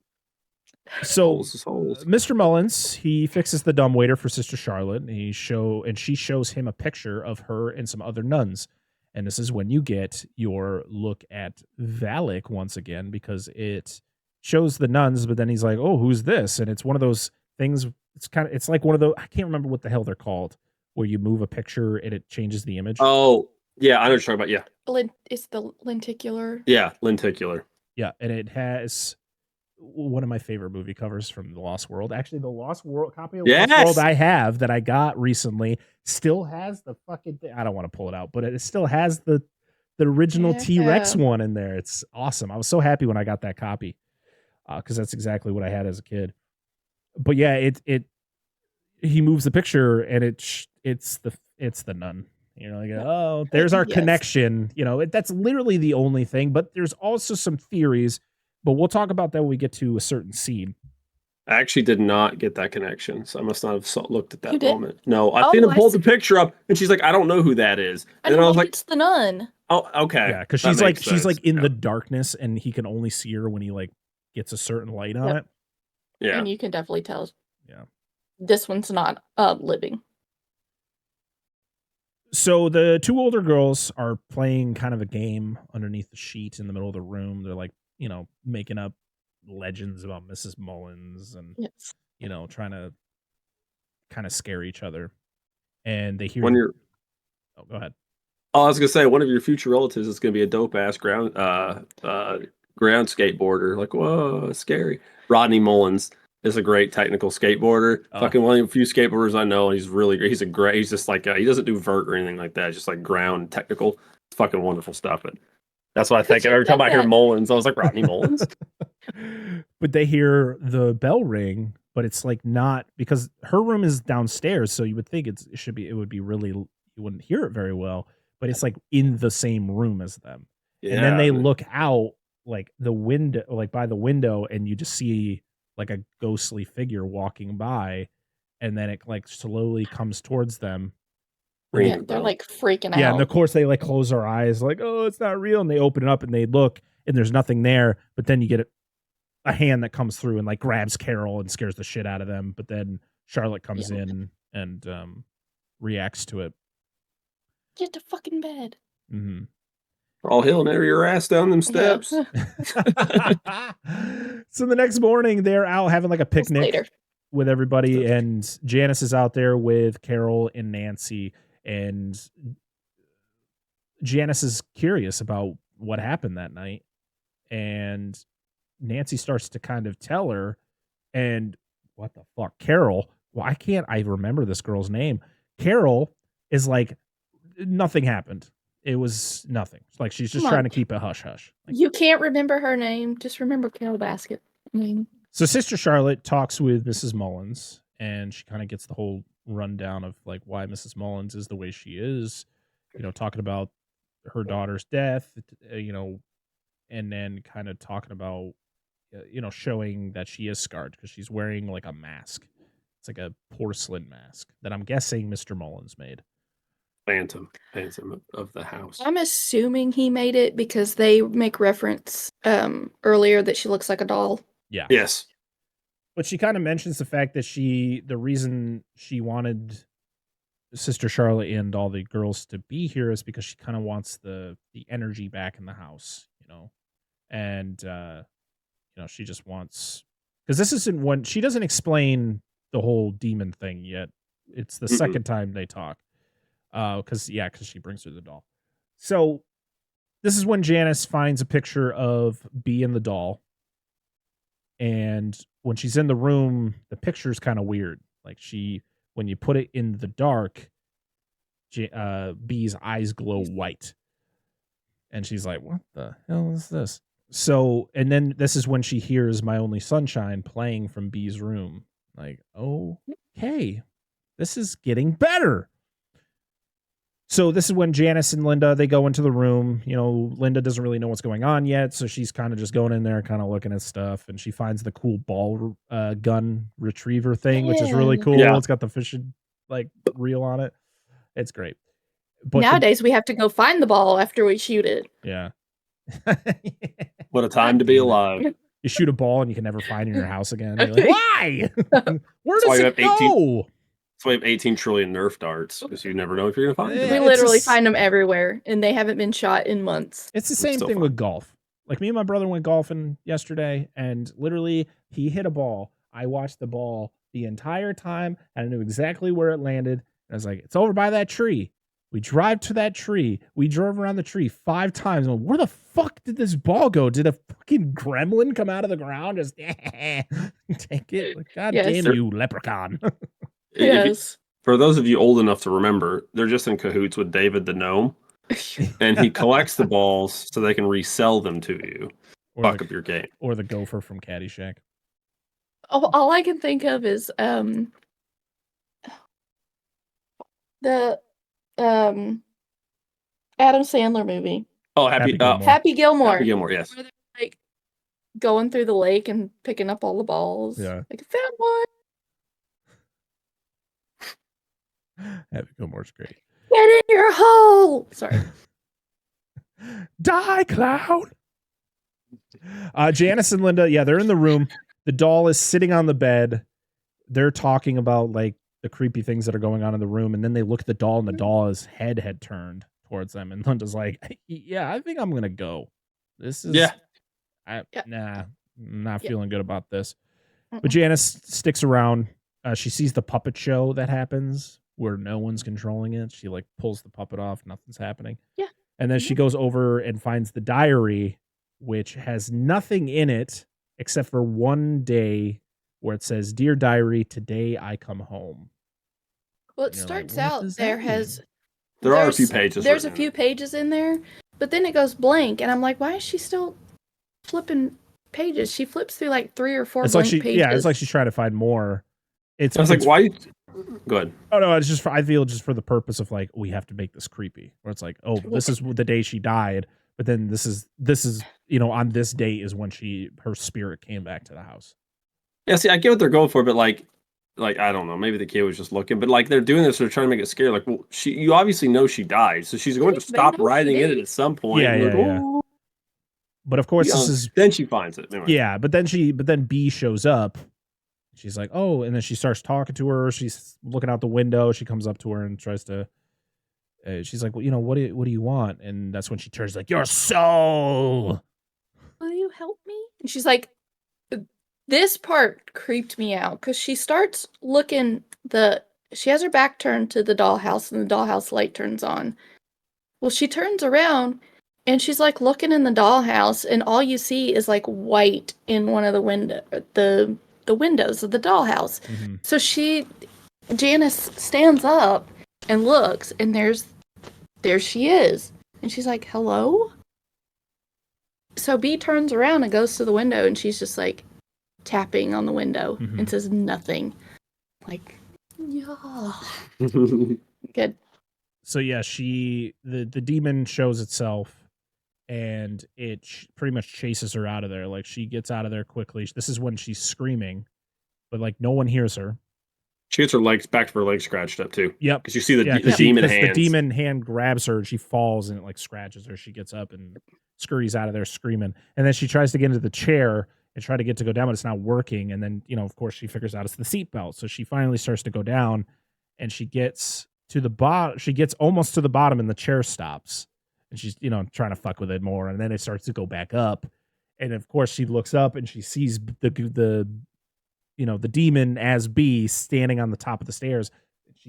So Mr. Mullins, he fixes the dumbwaiter for Sister Charlotte, and she shows him a picture of her and some other nuns. And this is when you get your look at Valak once again, because it shows the nuns, but then he's like, oh, who's this? And it's one of those things, it's like one of those, I can't remember what the hell they're called, where you move a picture and it changes the image. Oh, yeah, I know what you're talking about, yeah. It's the lenticular. Yeah, lenticular. Yeah, and it has one of my favorite movie covers from The Lost World. Actually, the Lost World copy of The Lost World I have that I got recently still has the fucking thing. I don't want to pull it out, but it still has the original T-Rex one in there. It's awesome. I was so happy when I got that copy because that's exactly what I had as a kid. But yeah, he moves the picture and it's the nun. You know, like, oh, there's our connection. You know, that's literally the only thing. But there's also some theories. But we'll talk about that when we get to a certain scene. I actually did not get that connection, so I must not have looked at that moment. No, I seen him pull the picture up, and she's like, "I don't know who that is." And then I was like, "It's the nun." Oh, okay. Yeah, because she's like in the darkness, and he can only see her when he like gets a certain light on it. Yeah, and you can definitely tell. Yeah, this one's not living. So the two older girls are playing kind of a game underneath the sheet in the middle of the room. They're like, you know, making up legends about Mrs. Mullins and, you know, trying to kind of scare each other. And they hear... Oh, go ahead. Oh, I was going to say, one of your future relatives is going to be a dope-ass ground skateboarder. Like, whoa, scary. Rodney Mullins is a great technical skateboarder. Fucking one of the few skateboarders I know. He's really great. He's just like, he doesn't do vert or anything like that. It's just like ground technical. It's fucking wonderful stuff. But that's what I think. Every time I hear Mullins, I was like, Rodney Mullins. But they hear the bell ring, but it's like not, because her room is downstairs. So you would think it would be really, you wouldn't hear it very well, but it's like in the same room as them. Yeah. And then they look out like the window, like by the window, and you just see like a ghostly figure walking by, and then it like slowly comes towards them. Yeah, they're like freaking out. Yeah, and of course they like close their eyes, like, oh, it's not real. And they open it up and they look, and there's nothing there. But then you get a hand that comes through and like grabs Carol and scares the shit out of them. But then Charlotte comes in and reacts to it. Get to fucking bed. Mm-hmm. All Hail Mary your ass down them steps. So the next morning they're out having like a picnic with everybody, and Janice is out there with Carol and Nancy, and Janice is curious about what happened that night, and Nancy starts to kind of tell her, and what the fuck, Carol, why can't I remember this girl's name? Carol is like, nothing happened. It was nothing. Like, she's just trying to keep it hush hush. Like, you can't remember her name. Just remember Carol Basket. I mean, so Sister Charlotte talks with Mrs. Mullins, and she kind of gets the whole rundown of like why Mrs. Mullins is the way she is. You know, talking about her daughter's death. You know, and then kind of talking about, showing that she is scarred because she's wearing like a mask. It's like a porcelain mask that I'm guessing Mr. Mullins made. Phantom of the house. I'm assuming he made it because they make reference earlier that she looks like a doll. Yeah. Yes. But she kind of mentions the fact that the reason she wanted Sister Charlotte and all the girls to be here is because she kind of wants the energy back in the house, and she just wants, because this isn't one, she doesn't explain the whole demon thing yet. It's the second time they talk, because she brings her the doll. So this is when Janice finds a picture of Bee and the doll, and when she's in the room, the picture's kind of weird. Like when you put it in the dark, Bee's eyes glow white. And she's like, what the hell is this? So, and then this is when she hears My Only Sunshine playing from Bee's room. Like, okay, this is getting better. So this is when Janice and Linda, they go into the room. Linda doesn't really know what's going on yet, so she's kind of just going in there, kind of looking at stuff, and she finds the cool ball gun retriever thing, which is really cool. Yeah. It's got the fishing reel on it. It's great. But nowadays we have to go find the ball after we shoot it. Yeah. What a time to be alive. You shoot a ball and you can never find it in your house again. You're like, why? Where does it go? That's why we have 18 trillion Nerf darts, because you never know if you're going to find them. We literally find them everywhere, and they haven't been shot in months. It's the same thing with golf. Like, me and my brother went golfing yesterday, and literally, he hit a ball. I watched the ball the entire time, and I knew exactly where it landed. And I was like, it's over by that tree. We drive to that tree. We drove around the tree 5 times. And where the fuck did this ball go? Did a fucking gremlin come out of the ground? Just take it. Like, God damn you, leprechaun. Yes. For those of you old enough to remember, they're just in cahoots with David the gnome. And he collects the balls so they can resell them to you. Fuck up your game. Or the gopher from Caddyshack. All I can think of is the Adam Sandler movie. Oh, Happy Gilmore. Happy Gilmore. Happy Gilmore, yes. Where they're like going through the lake and picking up all the balls. Yeah. Like, I found one. Happy Gilmore's great. Get in your hole. Sorry. Die, clown. Janice and Linda, they're in the room. The doll is sitting on the bed. They're talking about like the creepy things that are going on in the room, and then they look at the doll, and the doll's head had turned towards them, and Linda's like, "Yeah, I think I'm gonna go. This is nah, I'm not feeling good about this." But Janice sticks around. She sees the puppet show that happens where no one's controlling it. She like pulls the puppet off, nothing's happening. Yeah, and then she goes over and finds the diary, which has nothing in it except for one day where it says, "Dear diary, today I come home." Well, it starts out there are a few pages. There's a few pages in there, but then it goes blank, and I'm like, why is she still flipping pages? She flips through like 3 or 4 blank pages. Yeah, it's like she's trying to find more. I was like, why? Go ahead. Oh no, it's just I feel just for the purpose of like, we have to make this creepy. Where it's like, oh, this is the day she died, but then this is on this day is when her spirit came back to the house. Yeah, see, I get what they're going for, but like I don't know, maybe the kid was just looking, but like they're doing this, they're trying to make it scary. Like, well, you obviously know she died, so she's going to stop writing in it at some point. Yeah. But of course, then she finds it. Anyway. Yeah, but then Bee shows up. She's like, oh, and then she starts talking to her. She's looking out the window. She comes up to her and tries to. She's like, well, what do you want? And that's when she turns like, your soul. Will you help me? And she's like, this part creeped me out because she starts looking. She has her back turned to the dollhouse, and the dollhouse light turns on. Well, she turns around, and she's like looking in the dollhouse, and all you see is like white in one of the windows of the dollhouse. Mm-hmm. So Janice stands up and looks, and there she is, and she's like, hello? So Bee turns around and goes to the window, and she's just like tapping on the window and says nothing. Like, yeah. Good. So yeah, the demon shows itself, and it pretty much chases her out of there. Like, she gets out of there quickly. This is when she's screaming, but like no one hears her. She gets her legs back to her legs scratched up too. Yep. Because you see the demon hands. The demon hand grabs her and she falls and it like scratches her. She gets up and scurries out of there screaming. And then she tries to get into the chair and try to get to go down, but it's not working. And then, of course, she figures out it's the seatbelt. So she finally starts to go down and she gets to the bottom. She gets almost to the bottom and the chair stops. And she's, trying to fuck with it more. And then it starts to go back up. And of course, she looks up and she sees the demon as B standing on the top of the stairs.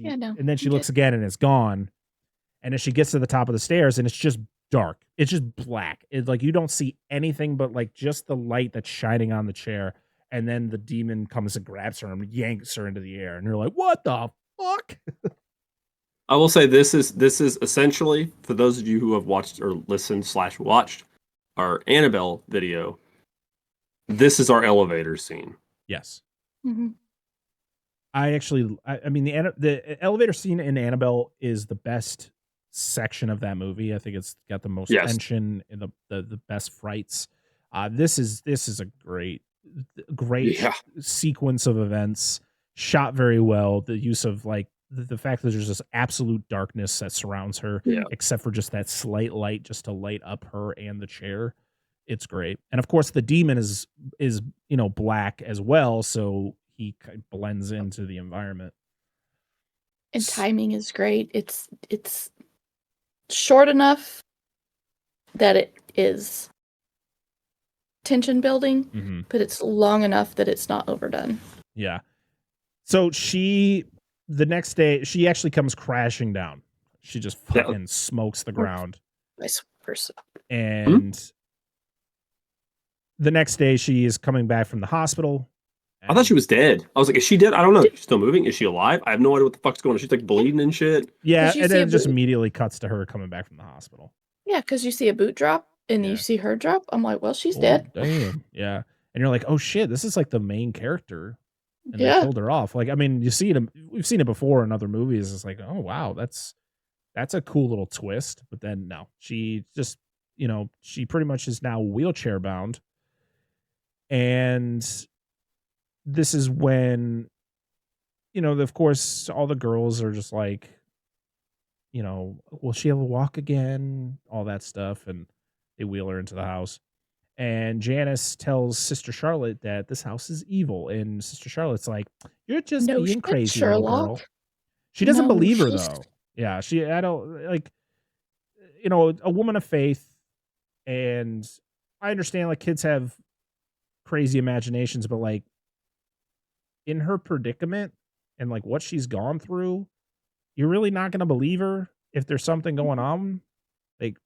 And then she looks again and it's gone. And then she gets to the top of the stairs and it's just dark. It's just black. It's like you don't see anything but like just the light that's shining on the chair. And then the demon comes and grabs her and yanks her into the air. And you're like, what the fuck? I will say this is essentially, for those of you who have watched or listened / watched our Annabelle video, this is our elevator scene. Yes. Mm-hmm. I mean, the elevator scene in Annabelle is the best section of that movie. I think it's got the most tension and the best frights. This is a great sequence of events, shot very well. The use of like the fact that there's this absolute darkness that surrounds her, except for just that slight light just to light up her and the chair. It's great. And of course the demon is black as well, so he blends into the environment. And timing is great. It's short enough that it is tension building, but it's long enough that it's not overdone. Yeah. So the next day, she actually comes crashing down. She just fucking smokes the ground. Nice person. And the next day, she is coming back from the hospital. I thought she was dead. I was like, is she dead? I don't know. She's still moving. Is she alive? I have no idea what the fuck's going on. She's like bleeding and shit. Yeah, and then it just immediately cuts to her coming back from the hospital. Yeah, because you see a boot drop and you see her drop. I'm like, well, she's dead. Damn. Yeah. And you're like, oh shit, this is like the main character. And they killed her off. Like, I mean, we've seen it before in other movies. It's like, oh wow, that's a cool little twist. But then no, she just, she pretty much is now wheelchair bound. And this is when, of course, all the girls are just like, will she ever walk again? All that stuff. And they wheel her into the house. And Janice tells Sister Charlotte that this house is evil. And Sister Charlotte's like, you're just being crazy, little girl. She doesn't believe her, though. Yeah, I don't, like, a woman of faith. And I understand, like, kids have crazy imaginations, but, like, in her predicament and, like, what she's gone through, you're really not going to believe her if there's something going on. Like,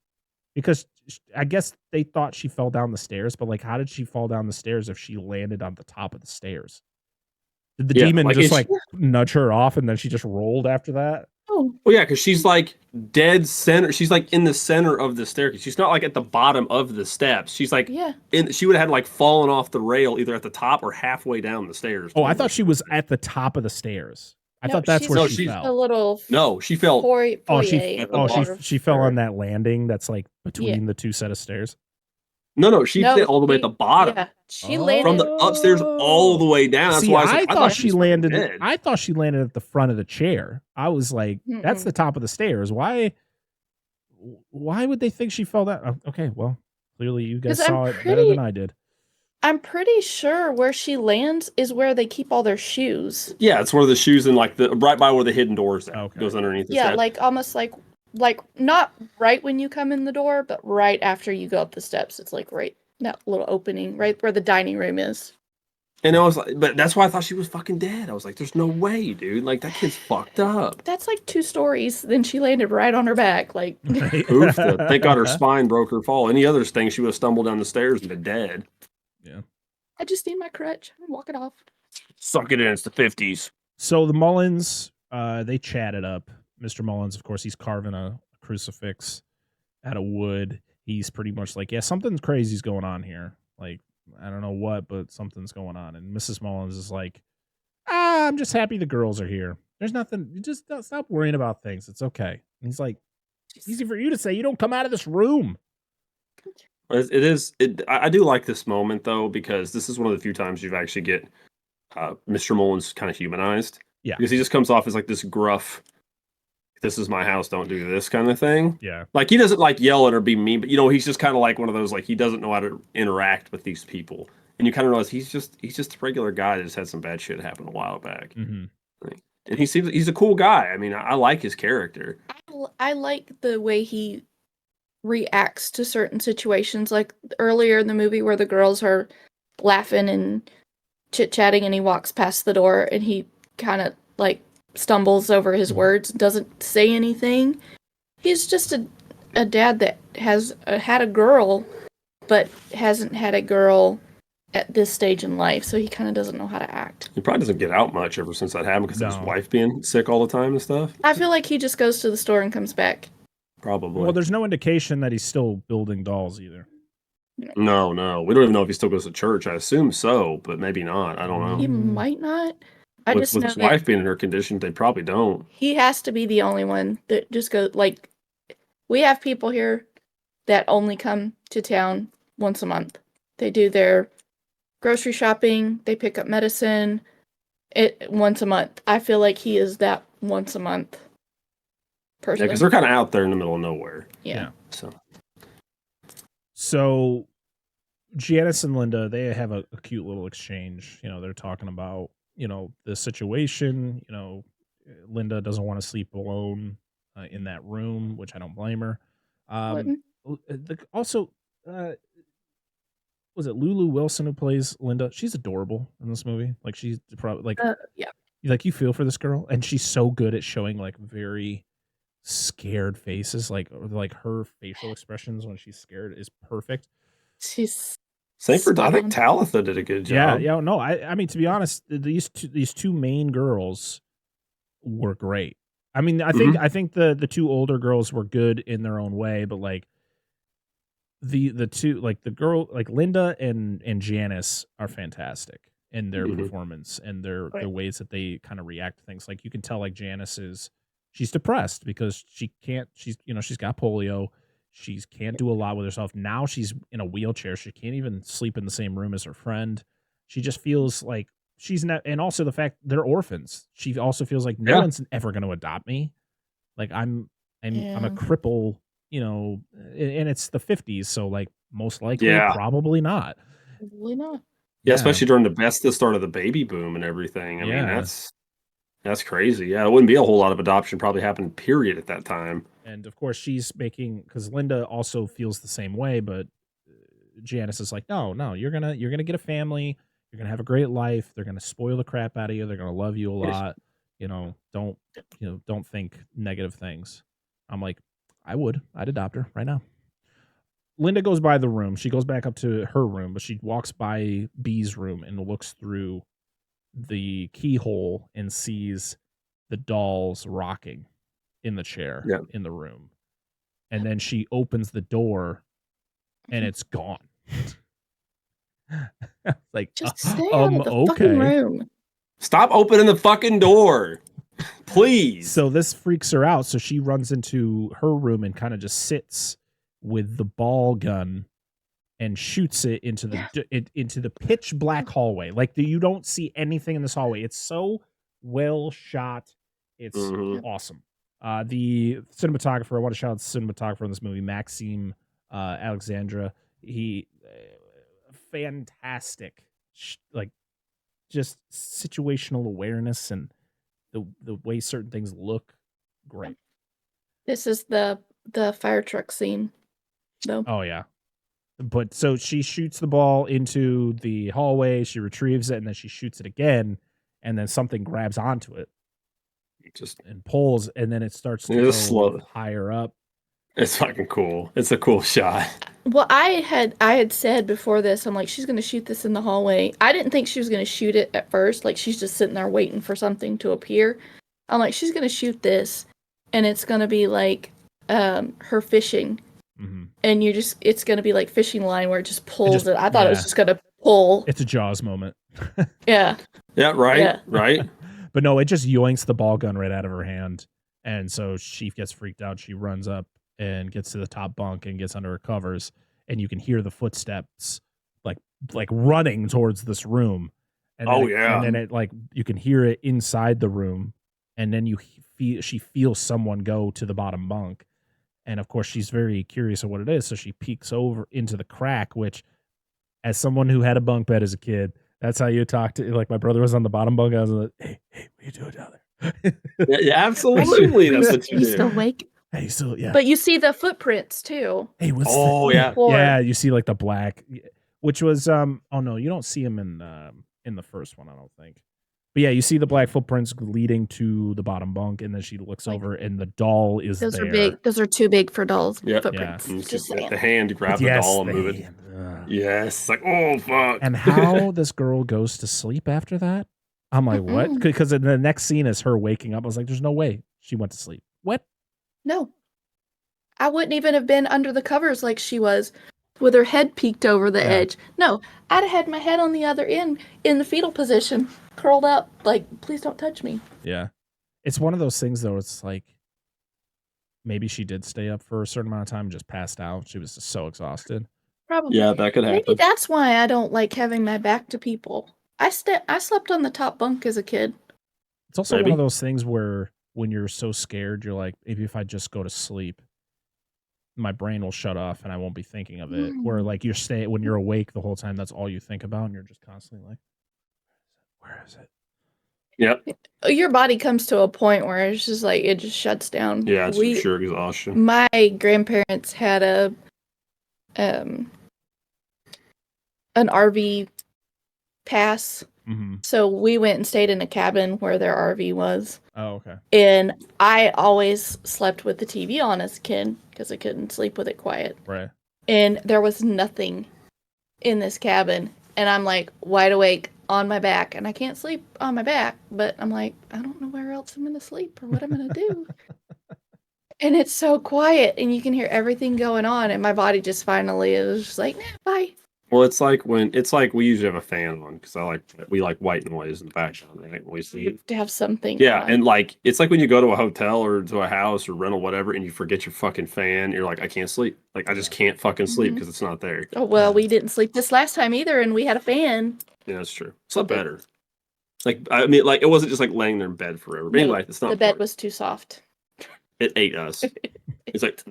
because I guess they thought she fell down the stairs, but like, how did she fall down the stairs if she landed on the top of the stairs? Did the demon just like nudge her off and then she just rolled after that? Oh, well, yeah, because she's like dead center. She's like in the center of the staircase. She's not like at the bottom of the steps. She's like, she would have had like fallen off the rail either at the top or halfway down the stairs. Oh, I thought she was at the top of the stairs. I thought that's where she fell. A little. No, she fell. She fell on that landing that's like between the two set of stairs. No, she fell all the way at the bottom. Yeah, she landed from the upstairs all the way down. That's See, why I thought she landed. I thought she landed at the front of the chair. I was like, that's the top of the stairs. Why would they think she fell down? Okay, well, clearly you guys saw it better than I did. I'm pretty sure where she lands is where they keep all their shoes. Yeah, it's where the shoes and like right by where the hidden doors goes underneath. Yeah, like almost like not right when you come in the door, but right after you go up the steps. It's like right that little opening, right where the dining room is. And I was like, but that's why I thought she was fucking dead. I was like, there's no way, dude. Like that kid's fucked up. That's like 2 stories. Then she landed right on her back. Like, oof! Thank God her spine broke her fall. Any other thing, she would have stumbled down the stairs and been dead. Yeah. I just need my crutch and walk it off. Suck it in. It's the 50s. So the Mullins, they chatted up. Mr. Mullins, of course, he's carving a crucifix out of wood. He's pretty much like, yeah, something crazy's going on here. Like, I don't know what, but something's going on. And Mrs. Mullins is like, I'm just happy the girls are here. There's nothing. You just stop worrying about things. It's okay. And he's like, easy for you to say. You don't come out of this room. It is. I do like this moment though, because this is one of the few times you've actually get Mr. Mullins kind of humanized. Yeah, because he just comes off as like this gruff, "This is my house, don't do this" kind of thing. yeah. Like he doesn't like yell at or be mean, but he's just kind of like one of those, like, he doesn't know how to interact with these people, and you kind of realize he's just a regular guy that just had some bad shit happen a while back. Mm-hmm. And he's a cool guy. I mean, I like his character. I like the way he reacts to certain situations, like earlier in the movie where the girls are laughing and chit-chatting and he walks past the door and he kind of like stumbles over his words, doesn't say anything. He's just a dad that has had a girl but hasn't had a girl at this stage in life, so he kind of doesn't know how to act. He probably doesn't get out much ever since that happened because of his No. wife being sick all the time and stuff. I feel like he just goes to the store and comes back. Probably. Well, there's no indication that he's still building dolls either. No. We don't even know if he still goes to church. I assume so, but maybe not. I don't know. He might not. With his wife being in her condition, they probably don't. He has to be the only one that just goes, like, we have people here that only come to town once a month. They do their grocery shopping, they pick up medicine once a month. I feel like he is that once a month person. Yeah, because they're kind of out there in the middle of nowhere. Yeah. So Janice and Linda, they have a cute little exchange. They're talking about, the situation. Linda doesn't want to sleep alone in that room, which I don't blame her. Also, was it Lulu Wilson who plays Linda? She's adorable in this movie. Like, she's probably like, yeah. Like, you feel for this girl, and she's so good at showing like very scared faces. Like her facial expressions when she's scared is perfect. She's same for, I think Talitha did a good job. Yeah. No, I mean, to be honest, these two main girls were great. I mean, I think the two older girls were good in their own way, but like the two, like the girl, like Linda and Janice are fantastic in their performance and their ways that they kind of react to things. Like, you can tell, like, Janice she's depressed because she's got polio. She can't do a lot with herself. Now she's in a wheelchair. She can't even sleep in the same room as her friend. She just feels like she's not, and also the fact they're orphans. She also feels like no one's ever going to adopt me. Like, I'm a cripple, and it's the 50s. So, like, most likely, probably not. Probably not. Yeah, especially during the start of the baby boom and everything. I mean, that's crazy. Yeah, it wouldn't be a whole lot of adoption probably happened, period, at that time. And of course, she's because Linda also feels the same way, but Janice is like, no, you're gonna get a family. You're gonna have a great life. They're gonna spoil the crap out of you. They're gonna love you a lot. Don't think negative things. I'm like, I'd adopt her right now. Linda goes by the room. She goes back up to her room, but she walks by B's room and looks through the keyhole and sees the dolls rocking in the chair in the room. And then she opens the door and it's gone. Like, just stay out of the fucking room. Stop opening the fucking door. Please. So this freaks her out. So she runs into her room and kind of just sits with the ball gun and shoots it into the pitch black hallway. Like, you don't see anything in this hallway. It's so well shot. It's awesome. The cinematographer, I want to shout out the cinematographer in this movie, Maxime Alexandra. He fantastic, like, just situational awareness and the way certain things look. Great. This is the fire truck scene, though. Oh yeah. But so she shoots the ball into the hallway, she retrieves it, and then she shoots it again, and then something grabs onto it and pulls, and then it starts to go slow higher up. It's fucking cool. It's a cool shot. Well, I had said before this, I'm like, she's going to shoot this in the hallway. I didn't think she was going to shoot it at first. Like, she's just sitting there waiting for something to appear. I'm like, she's going to shoot this, and it's going to be like her fishing. And it's going to be like fishing line where it just pulls it. I thought it was just going to pull. It's a Jaws moment. Yeah. Yeah, right. Yeah. Right. But no, it just yoinks the ball gun right out of her hand. And so she gets freaked out. She runs up and gets to the top bunk and gets under her covers. and you can hear the footsteps like running towards this room. And then and then it like you can hear it inside the room, and then she feels someone go to the bottom bunk, and of course she's very curious of what it is, so she peeks over into the crack. Which, as someone who had a bunk bed as a kid, that's how you talk to. Like my brother was on the bottom bunk, I was like, "Hey, what are you doing down there?" Yeah, absolutely. That's what you You do. still awake? Hey, so yeah. But you see the footprints too. Hey, what's yeah. Yeah, you see like the black, which was oh no, you don't see him in the first one, I don't think. But yeah, you see the black footprints leading to the bottom bunk, and then she looks over, and the doll is Those there. are big. Those are too big for dolls. Yep. Footprints. And Just the saying. hand to grab the doll and move it. Yes, it's like, oh fuck. And how this girl goes to sleep after that, I'm like, what? Because the next scene is her waking up. I was like, there's no way she went to sleep. What? No. I wouldn't even have been under the covers like she was, with her head peeked over the edge. No, I'd have had my head on the other end in the fetal position, curled up, like, please don't touch me. Yeah. It's one of those things, though. It's like maybe she did stay up for a certain amount of time and just passed out. She was just so exhausted. Probably. Yeah, that could happen. Maybe that's why I don't like having my back to people. I slept on the top bunk as a kid. It's also one of those things where when you're so scared, you're like, maybe if I just go to sleep, my brain will shut off and I won't be thinking of it. Where like when you're awake the whole time, that's all you think about, and you're just constantly like, where is it? Yep. Your body comes to a point where it's just like it just shuts down. Yeah, it's for sure exhaustion. My grandparents had an RV pass. Mm-hmm. So we went and stayed in a cabin where their RV was. Oh, okay. And I always slept with the TV on as a kid because I couldn't sleep with it quiet. Right. And there was nothing in this cabin. And I'm like wide awake on my back. And I can't sleep on my back. But I'm like, I don't know where else I'm going to sleep or what I'm going to do. And it's so quiet. And you can hear everything going on. And my body just finally is just like, nah, bye. Well, it's like we usually have a fan on because we like white noise in the background, right? When we sleep. You have to have something. Yeah, on. and like it's like when you go to a hotel or to a house or rental whatever, and you forget your fucking fan. You're like, I can't sleep. Like I just can't fucking sleep because it's not there. Oh well, we didn't sleep this last time either, and we had a fan. Yeah, that's true. Slept better. Like I mean, like it wasn't just like laying there in bed forever. But anyway, it's not. The bed was too soft. It ate us. It's like.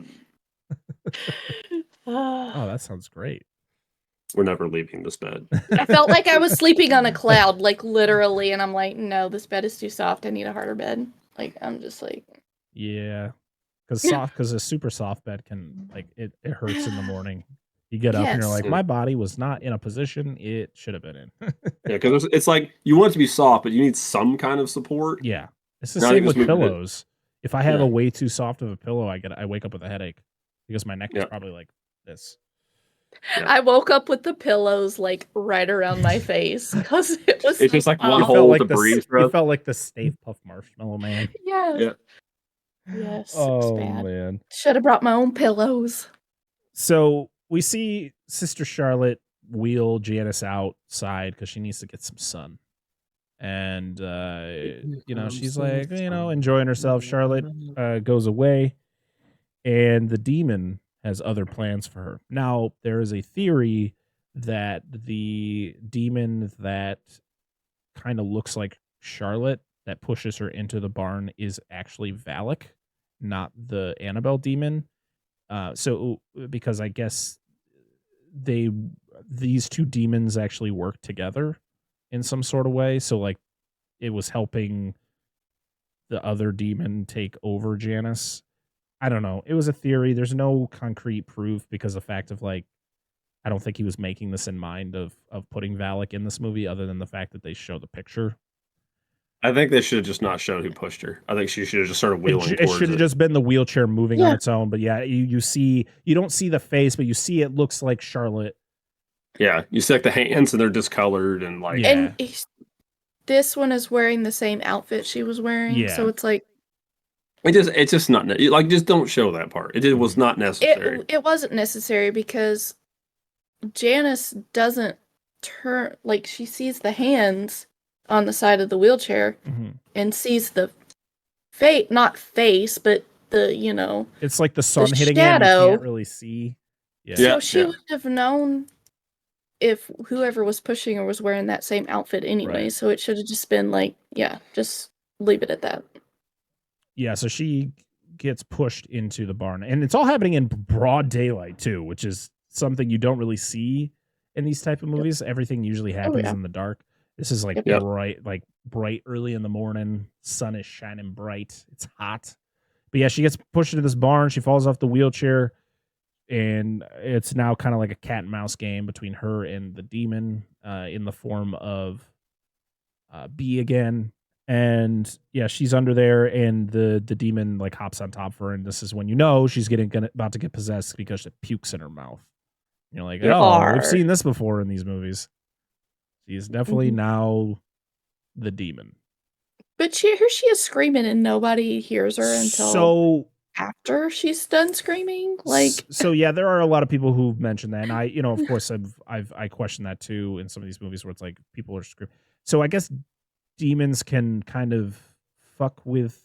Oh, that sounds great. We're never leaving this bed. I felt like I was sleeping on a cloud, like literally, and I'm like, no, this bed is too soft. I need a harder bed. Like I'm just like, yeah, because a super soft bed can like it hurts in the morning. You get up and you're like, my body was not in a position it should have been in. Yeah, because it's like you want it to be soft, but you need some kind of support. Yeah, it's the same with pillows. If I have a way too soft of a pillow, I wake up with a headache because my neck is probably like this. Yeah. I woke up with the pillows like right around my face because it was. It's just like one hole like to breathe through. It felt like the Stay Puft Marshmallow Man. Yeah. Yes. Oh bad. Man. Should have brought my own pillows. So we see Sister Charlotte wheel Janice outside because she needs to get some sun, and she's like enjoying herself. Charlotte goes away, and the demon has other plans for her. Now, there is a theory that the demon that kind of looks like Charlotte that pushes her into the barn is actually Valak, not the Annabelle demon. So because I guess these two demons actually work together in some sort of way. So like it was helping the other demon take over Janice. I don't know. It was a theory. There's no concrete proof because the fact of like, I don't think he was making this in mind of putting Valak in this movie other than the fact that they show the picture. I think they should have just not showed who pushed her. I think she should have just started wheeling towards it. It should have just been the wheelchair moving on its own. But yeah, you don't see the face, but you see it looks like Charlotte. Yeah, you see like the hands and they're discolored and like. Yeah. And this one is wearing the same outfit she was wearing. Yeah. So it's like. It's just not like just don't show that part. It was not necessary. It wasn't necessary because Janice doesn't turn like she sees the hands on the side of the wheelchair and sees the not face, but the it's like the sun the hitting shadow. it. You can't really see. Yeah. So she would have known if whoever was pushing her was wearing that same outfit anyway. Right. So it should have just been like, yeah, just leave it at that. Yeah, so she gets pushed into the barn, and it's all happening in broad daylight too, which is something you don't really see in these type of movies. Everything usually happens in the dark. This is like bright early in the morning. Sun is shining bright. It's hot. But yeah, she gets pushed into this barn. She falls off the wheelchair, and it's now kind of like a cat and mouse game between her and the demon in the form of B again. And yeah, she's under there, and the demon like hops on top of her, and this is when you know she's about to get possessed because it pukes in her mouth. And you're like, oh, we've seen this before in these movies. She's definitely now the demon. But here she is screaming, and nobody hears her until after she's done screaming. Like, so yeah, there are a lot of people who've mentioned that, and I, of course, I question that too in some of these movies where it's like people are screaming. So I guess demons can kind of fuck with,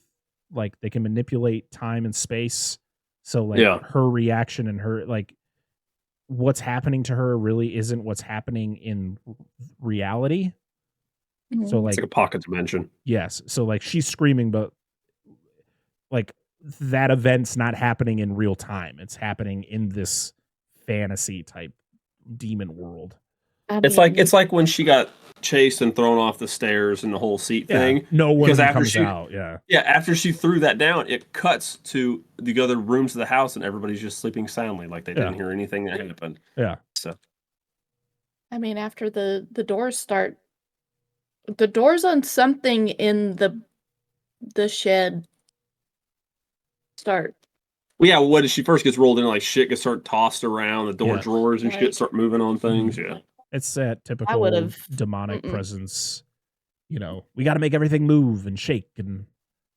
like, they can manipulate time and space. So like her reaction and her, like, what's happening to her really isn't what's happening in reality. So like it's like a pocket dimension. Yes. So like she's screaming, but like that event's not happening in real time. It's happening in this fantasy type demon world. It's like when she got chased and thrown off the stairs and the whole seat thing. No one comes out. Yeah, after she threw that down, it cuts to the other rooms of the house, and everybody's just sleeping soundly, like they didn't hear anything that happened. Yeah. So, I mean, after the doors start, the doors on something in the shed start. Well, yeah, what if she first gets rolled in, like shit gets start tossed around, the door drawers and shit start moving on things. Yeah. It's that typical demonic presence. We got to make everything move and shake and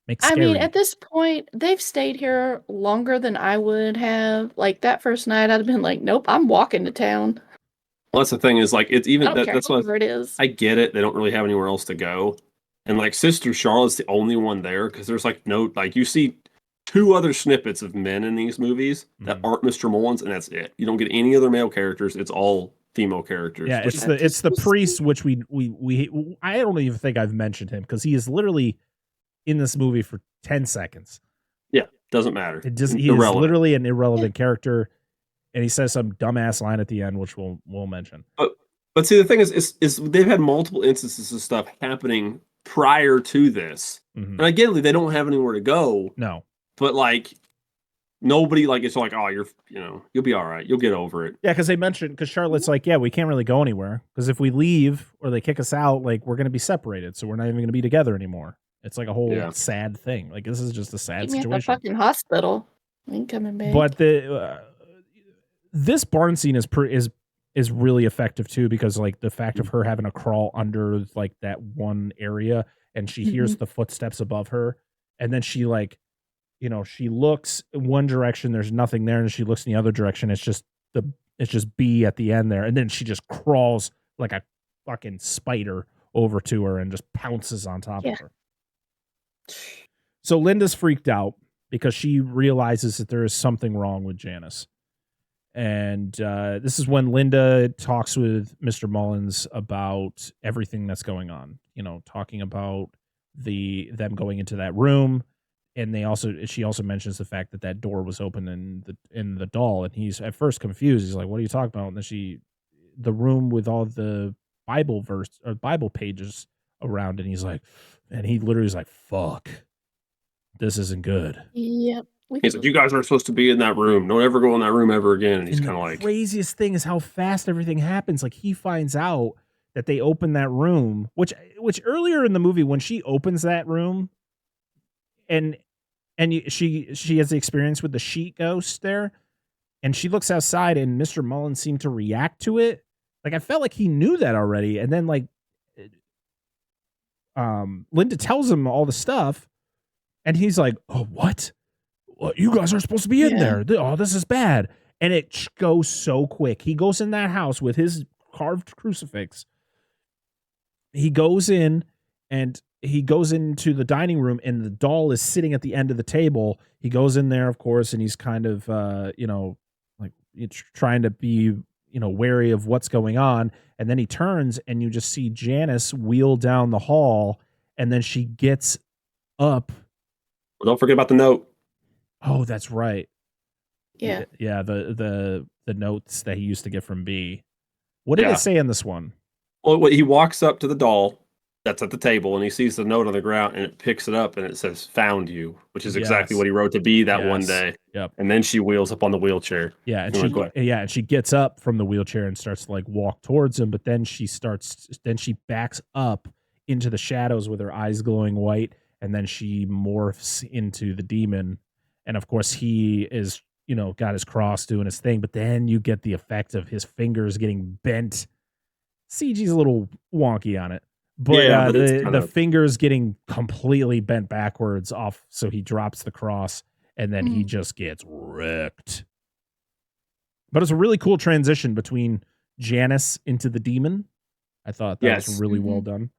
make scary. I mean, at this point, they've stayed here longer than I would have. Like, that first night, I'd have been like, nope, I'm walking to town. Well, that's the thing is, like, it's even that's what it is. I get it. They don't really have anywhere else to go. And like Sister Charlotte's the only one there because there's like you see 2 other snippets of men in these movies that aren't Mr. Mullins, and that's it. You don't get any other male characters. It's all female characters. Yeah, it's the priest, which we I don't even think I've mentioned him because he is literally in this movie for 10 seconds. Yeah, doesn't matter. He is literally an irrelevant character, and he says some dumbass line at the end, which we'll mention. But see, the thing is they've had multiple instances of stuff happening prior to this, and again, they don't have anywhere to go. No, but like. Nobody, like, it's like, oh, you'll be all right. You'll get over it. Yeah, because Charlotte's like, yeah, we can't really go anywhere because if we leave or they kick us out, like, we're going to be separated. So we're not even going to be together anymore. It's like a whole sad thing. Like, this is just a sad situation. At the fucking hospital. I ain't coming back. But this barn scene is really effective too because, like, the fact of her having to crawl under, like, that one area and she hears the footsteps above her and then she, like, she looks in one direction, there's nothing there, and she looks in the other direction. It's just B at the end there, and then she just crawls like a fucking spider over to her and just pounces on top of her. So Linda's freaked out because she realizes that there is something wrong with Janice, and this is when Linda talks with Mr. Mullins about everything that's going on. Talking about them going into that room. And she also mentions the fact that door was open in the doll, and he's at first confused. He's like, "What are you talking about?" And then the room with all the Bible pages around, and he's like, and he literally is like, "Fuck, this isn't good." Yep. He's like, "You guys aren't supposed to be in that room. Don't ever go in that room ever again." And he's kind of like, the craziest thing is how fast everything happens. Like he finds out that they open that room, which earlier in the movie when she opens that room. And she has the experience with the sheet ghost there, and she looks outside, and Mr. Mullins seemed to react to it. Like I felt like he knew that already, and then like, Linda tells him all the stuff, and he's like, "Oh, what? You guys aren't supposed to be in there. Oh, this is bad." And it goes so quick. He goes in that house with his carved crucifix. He goes in and. He goes into the dining room and the doll is sitting at the end of the table. He goes in there, of course, and he's kind of, like, trying to be, wary of what's going on. And then he turns and you just see Janice wheel down the hall, and then she gets up. Well, don't forget about the note. Oh, that's right. Yeah. Yeah, the notes that he used to get from B. What did it say in this one? Well, he walks up to the doll that's at the table, and he sees the note on the ground, and it picks it up, and it says "Found you," which is exactly what he wrote to B that one day. Yep. And then she wheels up on the wheelchair. Yeah, and she gets up from the wheelchair and starts to like walk towards him, but then she backs up into the shadows with her eyes glowing white, and then she morphs into the demon. And of course he is, got his cross doing his thing, but then you get the effect of his fingers getting bent. CG's a little wonky on it. But the fingers getting completely bent backwards off, so he drops the cross, and then he just gets wrecked. But it's a really cool transition between Janice into the demon. I thought that was really well done.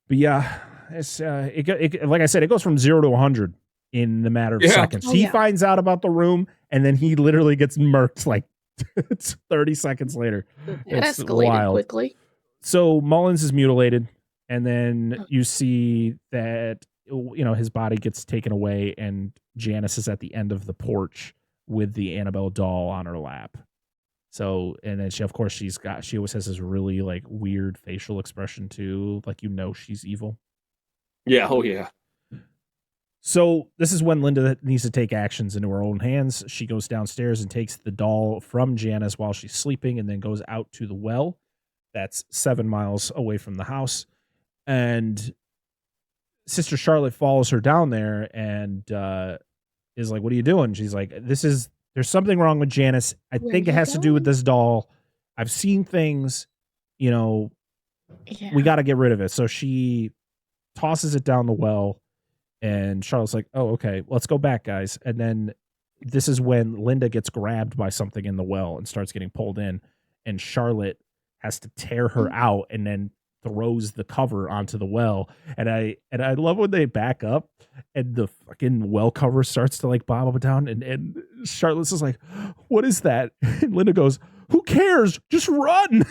But yeah, it's like I said, it goes from 0 to 100 in the matter of seconds. He finds out about the room, and then he literally gets murked like 30 seconds later. It escalated quickly. So Mullins is mutilated, and then you see that his body gets taken away, and Janice is at the end of the porch with the Annabelle doll on her lap. So, and then she always has this really like weird facial expression too, like she's evil. Yeah, oh yeah. So this is when Linda needs to take actions into her own hands. She goes downstairs and takes the doll from Janice while she's sleeping, and then goes out to the well. That's 7 miles away from the house. And Sister Charlotte follows her down there and is like, "What are you doing?" She's like, there's something wrong with Janice. I think it has to do with this doll. I've seen things, we got to get rid of it. So she tosses it down the well, and Charlotte's like, "Oh, okay, let's go back, guys." And then this is when Linda gets grabbed by something in the well and starts getting pulled in, and Charlotte has to tear her out and then throws the cover onto the well. And I love when they back up and the fucking well cover starts to like bob up and down, and Charlotte's just like, "What is that?" And Linda goes, "Who cares? Just run."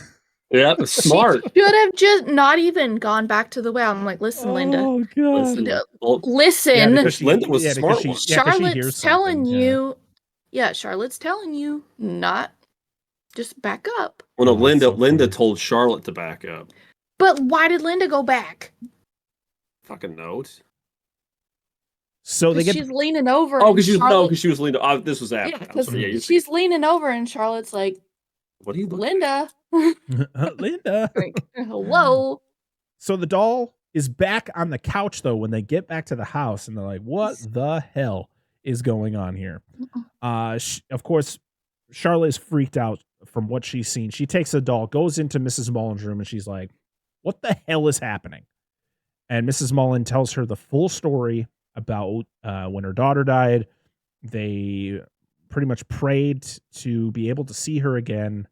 Yeah, that's smart. She should have just not even gone back to the well. I'm like, "Listen, Linda. Oh god. Listen." Yeah, Linda was the smart one. Charlotte's telling you. Yeah, Charlotte's telling you not. Just back up. Well, no, Linda told Charlotte to back up. But why did Linda go back? Fucking note. So she's leaning over. Oh, because she was leaning. This was after. Yeah, because she's leaning over, and Charlotte's like, "What are you, Linda?" Linda. Like, hello. So the doll is back on the couch though when they get back to the house, and they're like, "What the hell is going on here?" Of course, Charlotte is freaked out from what she's seen. She takes the doll, goes into Mrs. Mullins' room, and she's like, "What the hell is happening?" And Mrs. Mullins tells her the full story about when her daughter died. They pretty much prayed to be able to see her again.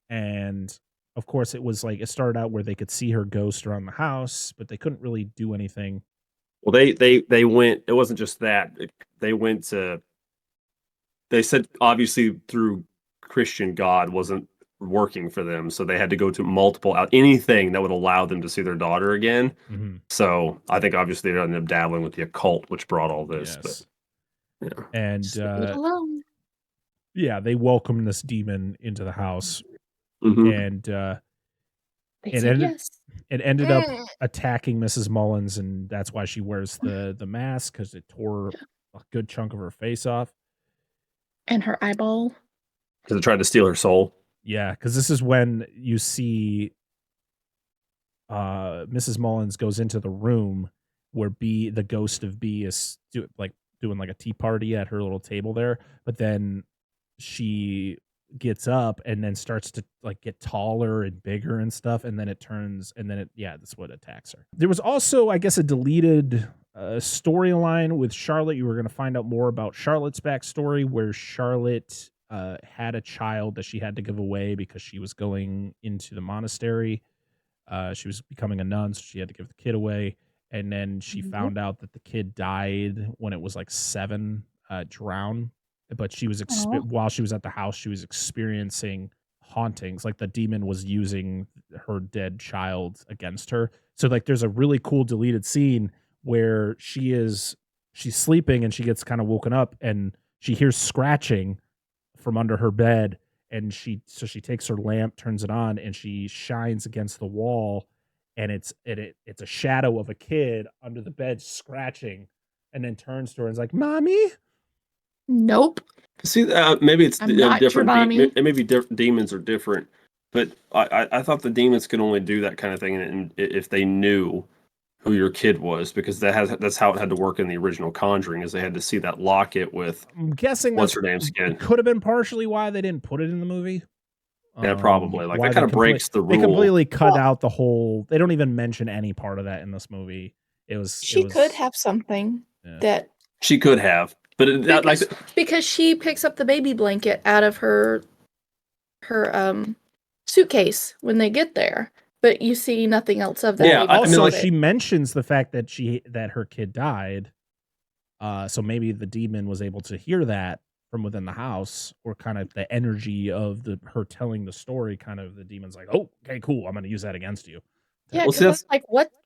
And of course, it started out where they could see her ghost around the house, but they couldn't really do anything. Well, they went, it wasn't just that. They said obviously through Christian God wasn't working for them, so they had to go to anything that would allow them to see their daughter again. Mm-hmm. So I think obviously they ended up dabbling with the occult, which brought all this. Yes. But yeah, and they welcomed this demon into the house, and it ended up attacking Mrs. Mullins, and that's why she wears the mask, because it tore a good chunk of her face off and her eyeball. Because it tried to steal her soul. Yeah, because this is when you see Mrs. Mullins goes into the room where B, the ghost of B, is doing like a tea party at her little table there. But then she gets up and then starts to like get taller and bigger and stuff, and then that's what attacks her. There was also, I guess, a deleted storyline with Charlotte. You were going to find out more about Charlotte's backstory, where Charlotte had a child that she had to give away because she was going into the monastery. She was becoming a nun, so she had to give the kid away. And then she found out that the kid died when it was like 7, drowned but she was while she was at the house, she was experiencing hauntings. Like the demon was using her dead child against her. So like there's a really cool deleted scene where she's sleeping and she gets kind of woken up and she hears scratching from under her bed, and she takes her lamp, turns it on, and she shines against the wall, and it's a shadow of a kid under the bed scratching, and then turns to her and is like, "Mommy." Nope. See, maybe it's different. Maybe Demons are different, but I thought the demons could only do that kind of thing and if they knew who your kid was, because that's how it had to work in the original Conjuring, is they had to see that locket with. I'm guessing what's her name's skin. Could have been partially why they didn't put it in the movie. Yeah, probably. Like that kind of breaks the rule. They completely cut out the whole. They don't even mention any part of that in this movie. She could have something that she could have, but because she picks up the baby blanket out of her suitcase when they get there. But you see nothing else of that. Yeah. Also, she mentions the fact that her kid died. So maybe the demon was able to hear that from within the house, or kind of the energy of her telling the story. Kind of the demon's like, "Oh, okay, cool. I'm going to use that against you." Yeah, because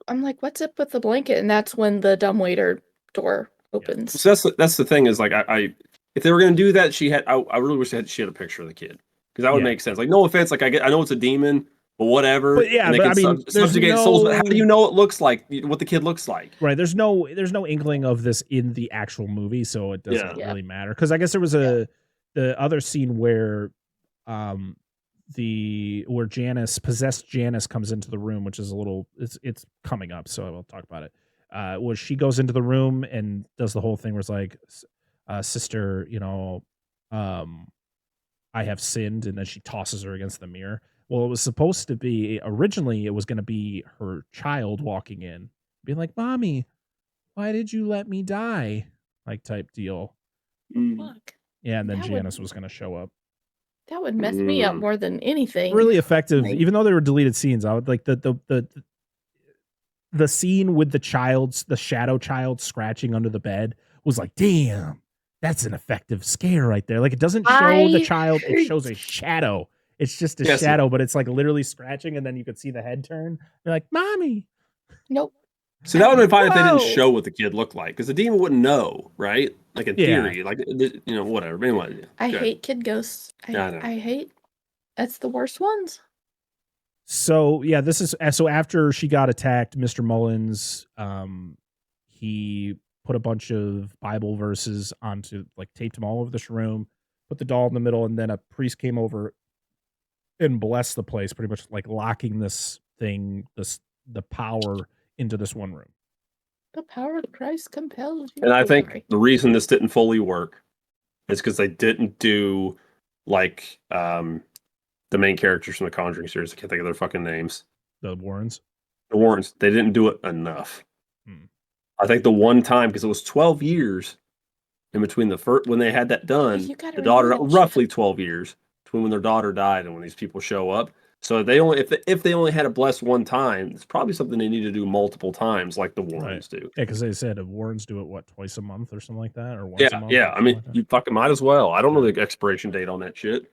I'm like, what's up with the blanket? And that's when the dumbwaiter door opens. Yeah. So that's the thing is like I if they were going to do that, I really wish she had a picture of the kid, because that would make sense. Like, no offense, like I know it's a demon. But whatever. But yeah, but I mean, subjugate souls. But how do you know it looks like what the kid looks like? There's no inkling of this in the actual movie, so it doesn't really matter. Because I guess there was the other scene where, possessed Janice comes into the room, which is it's coming up, so I will talk about it. Where she goes into the room and does the whole thing where it's like, sister, I have sinned, and then she tosses her against the mirror. Well, it was supposed to be, originally, it was going to be her child walking in, being like, "Mommy, why did you let me die?" Like, type deal. Fuck. Yeah, and then Janice was going to show up. That would mess me up more than anything. Really effective, even though they were deleted scenes. I would like the scene with the shadow child scratching under the bed was like, damn, that's an effective scare right there. Like, it doesn't show the child, it shows a shadow. It's just a shadow, but it's like literally scratching, and then you could see the head turn. You're like, "Mommy." Nope. So that would have been fine if they didn't show what the kid looked like, because the demon wouldn't know, right? Like in theory, like whatever. Anyway, I hate kid ghosts. I hate. That's the worst ones. So yeah, this is so after she got attacked, Mr. Mullins, he put a bunch of Bible verses onto, like, taped them all over this room, put the doll in the middle, and then a priest came over and bless the place, pretty much like locking the power into this one room. The power of Christ compels you. And I think the reason this didn't fully work is because they didn't do like the main characters from the Conjuring series. I can't think of their fucking names. The Warrens. They didn't do it enough. I think the one time, because it was 12 years in between when they had that done, the daughter, roughly 12 years. When their daughter died and when these people show up. So if they only had it blessed one time, it's probably something they need to do multiple times, like the Warrens do. Yeah, because they said the Warrens do it twice a month or something like that, or once a month. Yeah. I mean, you fucking might as well. I don't know the expiration date on that shit.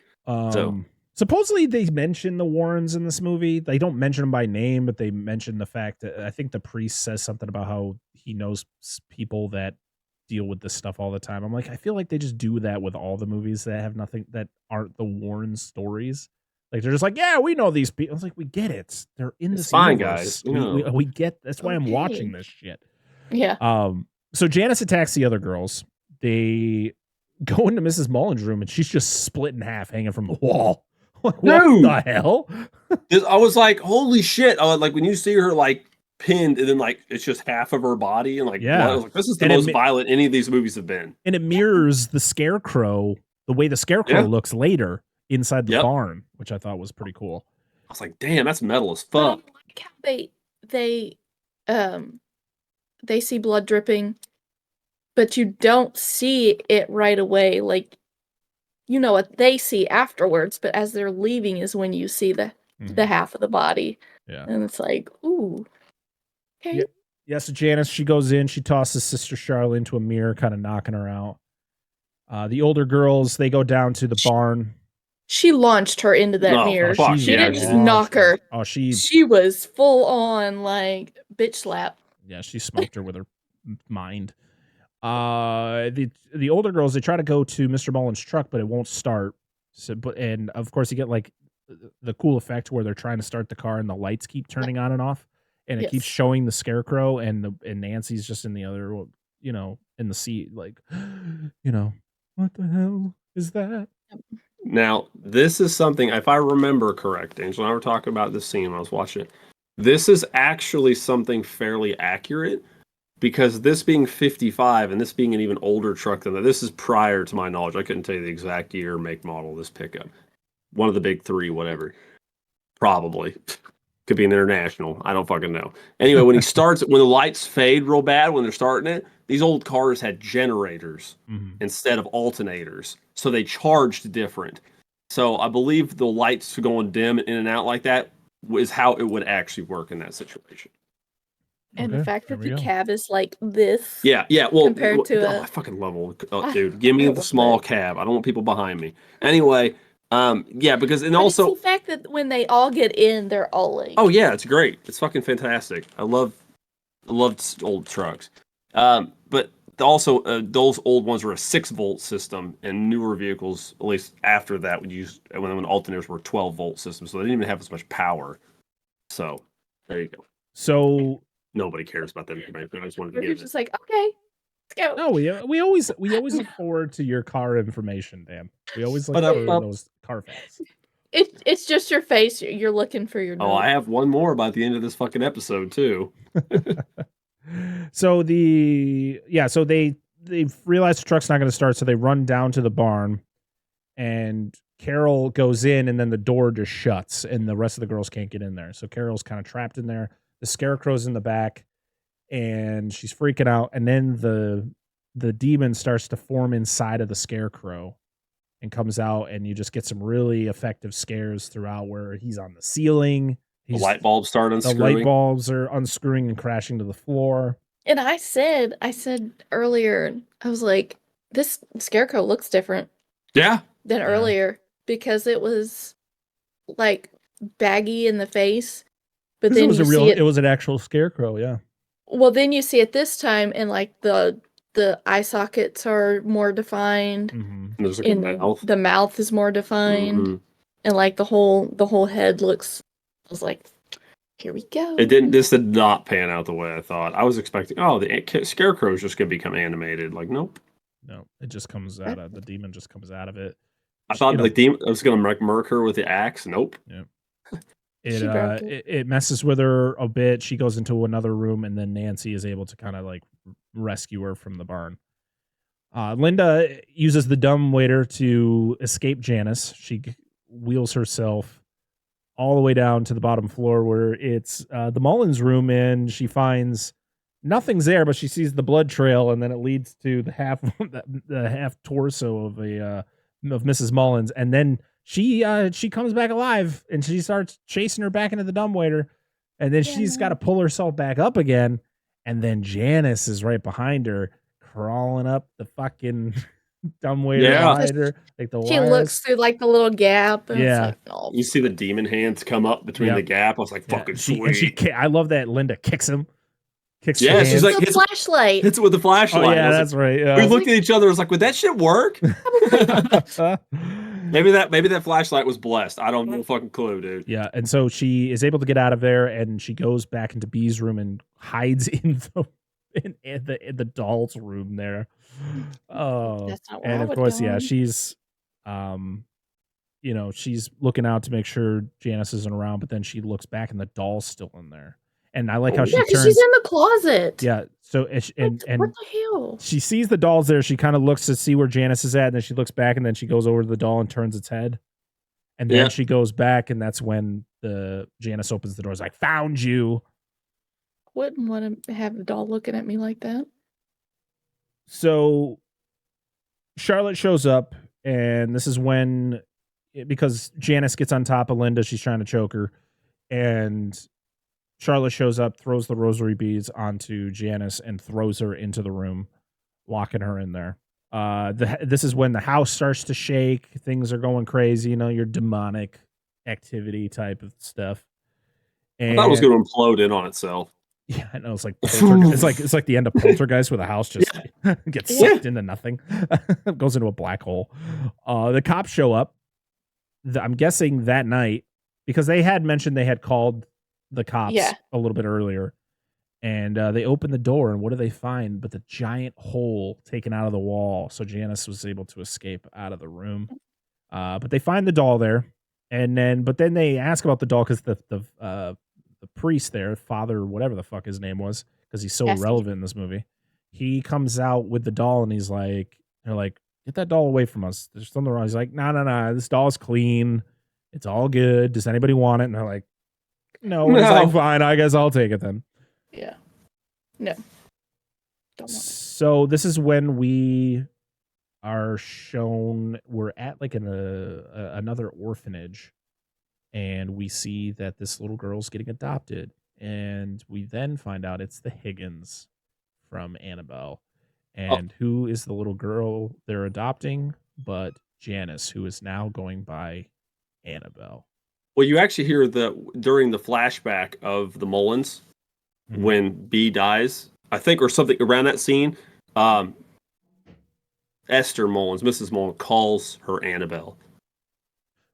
Supposedly they mention the Warrens in this movie. They don't mention them by name, but they mention the fact that I think the priest says something about how he knows people that deal with this stuff all the time. I'm like, I feel like they just do that with all the movies that have nothing, that aren't the Warren stories. Like, they're just like, yeah, we know these people. I was like, we get it. They're in this fine, universe. guys. We get. That's why I'm watching this shit. Yeah. So Janice attacks the other girls. They go into Mrs. Mullins' room, and she's just split in half, hanging from the wall. Like, what the hell? I was like, holy shit! Like when you see her like pinned, and then like it's just half of her body, and like, I was like, this is the most violent any of these movies have been. And it mirrors the Scarecrow, the way the Scarecrow looks later inside the barn, which I thought was pretty cool. I was like, damn, that's metal as fuck. Like how they see blood dripping, but you don't see it right away. Like, you know what they see afterwards, but as they're leaving is when you see the half of the body. Yeah. And it's like, ooh. Okay. Yeah, so Janice, she goes in, she tosses Sister Charlotte into a mirror, kind of knocking her out. The older girls, they go down to the barn. She launched her into that mirror. She didn't just knock her. Oh, she was full on like bitch slap. Yeah, she smoked her with her mind. The older girls, they try to go to Mr. Mullen's truck, but it won't start. So, and of course, you get like the cool effect where they're trying to start the car and the lights keep turning on and off, and it keeps showing the Scarecrow and Nancy's just in the other, in the seat, like, what the hell is that? Now, this is something, if I remember correct, Angel and I were talking about this scene when I was watching it. This is actually something fairly accurate, because this being 55 and this being an even older truck than that, this is prior to my knowledge. I couldn't tell you the exact year, make, model of this pickup. One of the big three, whatever. Probably. Could be an international. I don't fucking know. Anyway, when the lights fade real bad when they're starting it, these old cars had generators instead of alternators. So they charged different. So I believe the lights going dim in and out like that is how it would actually work in that situation. And the fact that the cab is like this. Yeah. Well, compared to I fucking love dude. Give me the small cab. I don't want people behind me. Anyway, because also it's the fact that when they all get in, they're all like. Oh yeah, it's great. It's fucking fantastic. I love old trucks. But also those old ones were a 6-volt system, and newer vehicles, at least after that, would use when alternators were 12-volt systems, so they didn't even have as much power. So there you go. So nobody cares about that information. I just wanted to give it. Just like, okay, let's go. No, we always look forward to your car information, Dan. We always look for those car facts. It's just your face. You're looking for your. Oh, I have one more by the end of this fucking episode too. So they realize the truck's not going to start, so they run down to the barn, and Carol goes in, and then the door just shuts, and the rest of the girls can't get in there. So Carol's kind of trapped in there. The Scarecrow's in the back, and she's freaking out. And then the demon starts to form inside of the Scarecrow, and comes out, and you just get some really effective scares throughout where he's on the ceiling. The light bulbs start unscrewing. The light bulbs are unscrewing and crashing to the floor. And I said earlier, I was like, this Scarecrow looks different. Yeah. Than earlier, because it was like baggy in the face. But then it was an actual Scarecrow, yeah. Well, then you see it this time, and like the eye sockets are more defined. There's like a mouth. The mouth is more defined. And like the whole head looks. I was like, here we go. This did not pan out the way I thought. I was expecting, the Scarecrow is just going to become animated. Like, nope. No, it just comes out of the demon. Just comes out of it. I thought the demon was going to murk her with the axe. Nope. Yeah. It messes with her a bit. She goes into another room, and then Nancy is able to kind of like rescue her from the barn. Linda uses the dumbwaiter to escape Janice. She wheels herself all the way down to the bottom floor where it's the Mullins room, and she finds nothing's there, but she sees the blood trail, and then it leads to the half torso of Mrs. Mullins, and then she comes back alive, and she starts chasing her back into the dumbwaiter, and then she's got to pull herself back up again, and then Janice is right behind her, crawling up the fucking dumbwaiter behind her. Like she looks through like the little gap. And it's like, oh. You see the demon hands come up between the gap. I was like, fucking sweet. I love that Linda kicks him. She's like, it's a flashlight. Hits it with the flashlight. Oh, yeah, that's right. Yeah. We looked at each other. I was like, would that shit work? Maybe that flashlight was blessed. I don't know, fucking clue, dude. Yeah, and so she is able to get out of there, and she goes back into B's room and hides in the doll's room there. Oh, that's not and of course, she's, she's looking out to make sure Janice isn't around, but then she looks back, and the doll's still in there. And I like how she turns. She's in the closet. Yeah. So and what the hell? She sees the dolls there. She kind of looks to see where Janice is at, and then she looks back, and then she goes over to the doll and turns its head. And then she goes back, and that's when the Janice opens the door. Is like, found you. Wouldn't want to have the doll looking at me like that. So Charlotte shows up, and this is when, because Janice gets on top of Linda, she's trying to choke her, and Charlotte shows up, throws the rosary beads onto Janice, and throws her into the room, locking her in there. This is when the house starts to shake. Things are going crazy. Your demonic activity type of stuff. And I thought it was going to implode in on itself. Yeah, I know. It's like it's like the end of Poltergeist, where the house just gets sucked into nothing, goes into a black hole. The cops show up. I'm guessing that night, because they had mentioned they had called the cops a little bit earlier, and they open the door, and what do they find but the giant hole taken out of the wall? So Janice was able to escape out of the room, but they find the doll there, and then they ask about the doll because the priest there, Father, whatever the fuck his name was, because he's so relevant in this movie. He comes out with the doll, and he's like, they're like, get that doll away from us. There's something wrong. He's like, no. This doll's clean. It's all good. Does anybody want it? And they're like, no. He's like, fine. I guess I'll take it then. Yeah. No. Don't want it. So this is when we are shown we're at like another orphanage. And we see that this little girl's getting adopted. And we then find out it's the Higgins from Annabelle. And who is the little girl they're adopting? But Janice, who is now going by Annabelle. Well, you actually hear during the flashback of the Mullins, when B dies, I think, or something around that scene, Esther Mullins, Mrs. Mullins, calls her Annabelle.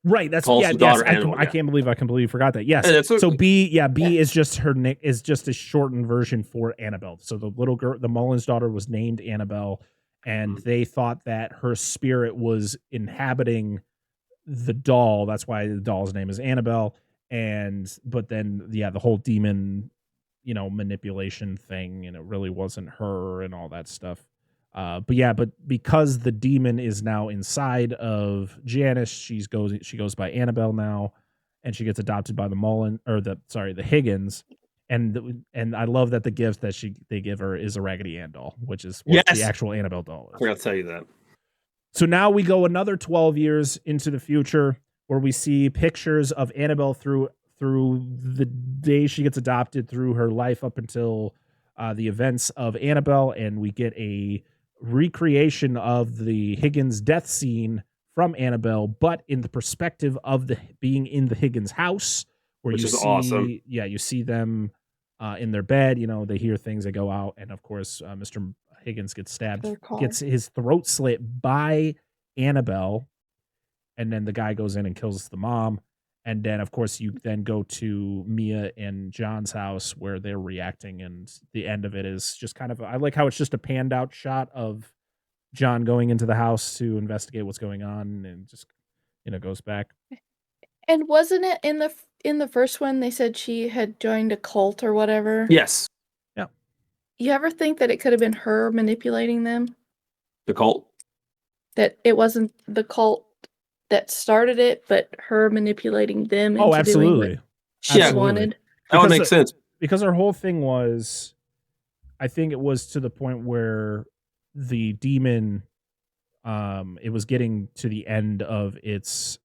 Right, that's I can't believe I completely forgot that. Yes, so B is just her nick, is just a shortened version for Annabelle. So the little girl, the Mullins daughter, was named Annabelle, and they thought that her spirit was inhabiting the doll. That's why the doll's name is Annabelle. But then the whole demon, manipulation thing, and it really wasn't her and all that stuff. But because the demon is now inside of Janice, she goes by Annabelle now, and she gets adopted by the Higgins, and I love that the gift that they give her is a Raggedy Ann doll, which is what the actual Annabelle doll is. I forgot to tell you that. So now we go another 12 years into the future, where we see pictures of Annabelle through the day she gets adopted, through her life up until the events of Annabelle, and we get a recreation of the Higgins death scene from Annabelle, but in the perspective of being in the Higgins house, which is awesome. Yeah, you see them in their bed. They hear things, they go out, and of course, Mr. Higgins gets stabbed, gets his throat slit by Annabelle, and then the guy goes in and kills the mom. And then, of course, you then go to Mia and John's house, where they're reacting, and the end of it is just kind of, I like how it's just a panned out shot of John going into the house to investigate what's going on, and just, goes back. And wasn't it in the first one they said she had joined a cult or whatever? Yes. Yeah. You ever think that it could have been her manipulating them? The cult? That it wasn't the cult that started it, but her manipulating them into absolutely. doing what she wanted. That would make sense. Because her whole thing was, I think it was to the point where the demon, it was getting to the end of its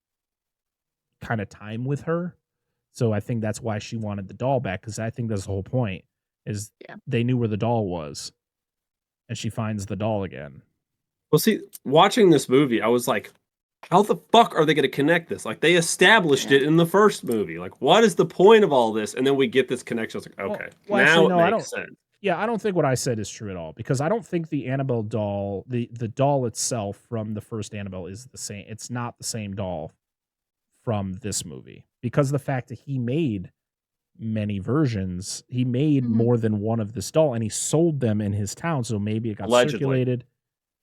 kind of time with her. So I think that's why she wanted the doll back, because I think that's the whole point, is they knew where the doll was, and she finds the doll again. Well, see, watching this movie, I was like, how the fuck are they going to connect this? Like, they established it in the first movie. Like, what is the point of all this? And then we get this connection. I was like, okay, it makes sense. Yeah, I don't think what I said is true at all, because I don't think the Annabelle doll, the doll itself from the first Annabelle, is the same. It's not the same doll from this movie, because of the fact that he made many versions. He made more than one of this doll, and he sold them in his town. So maybe it got circulated.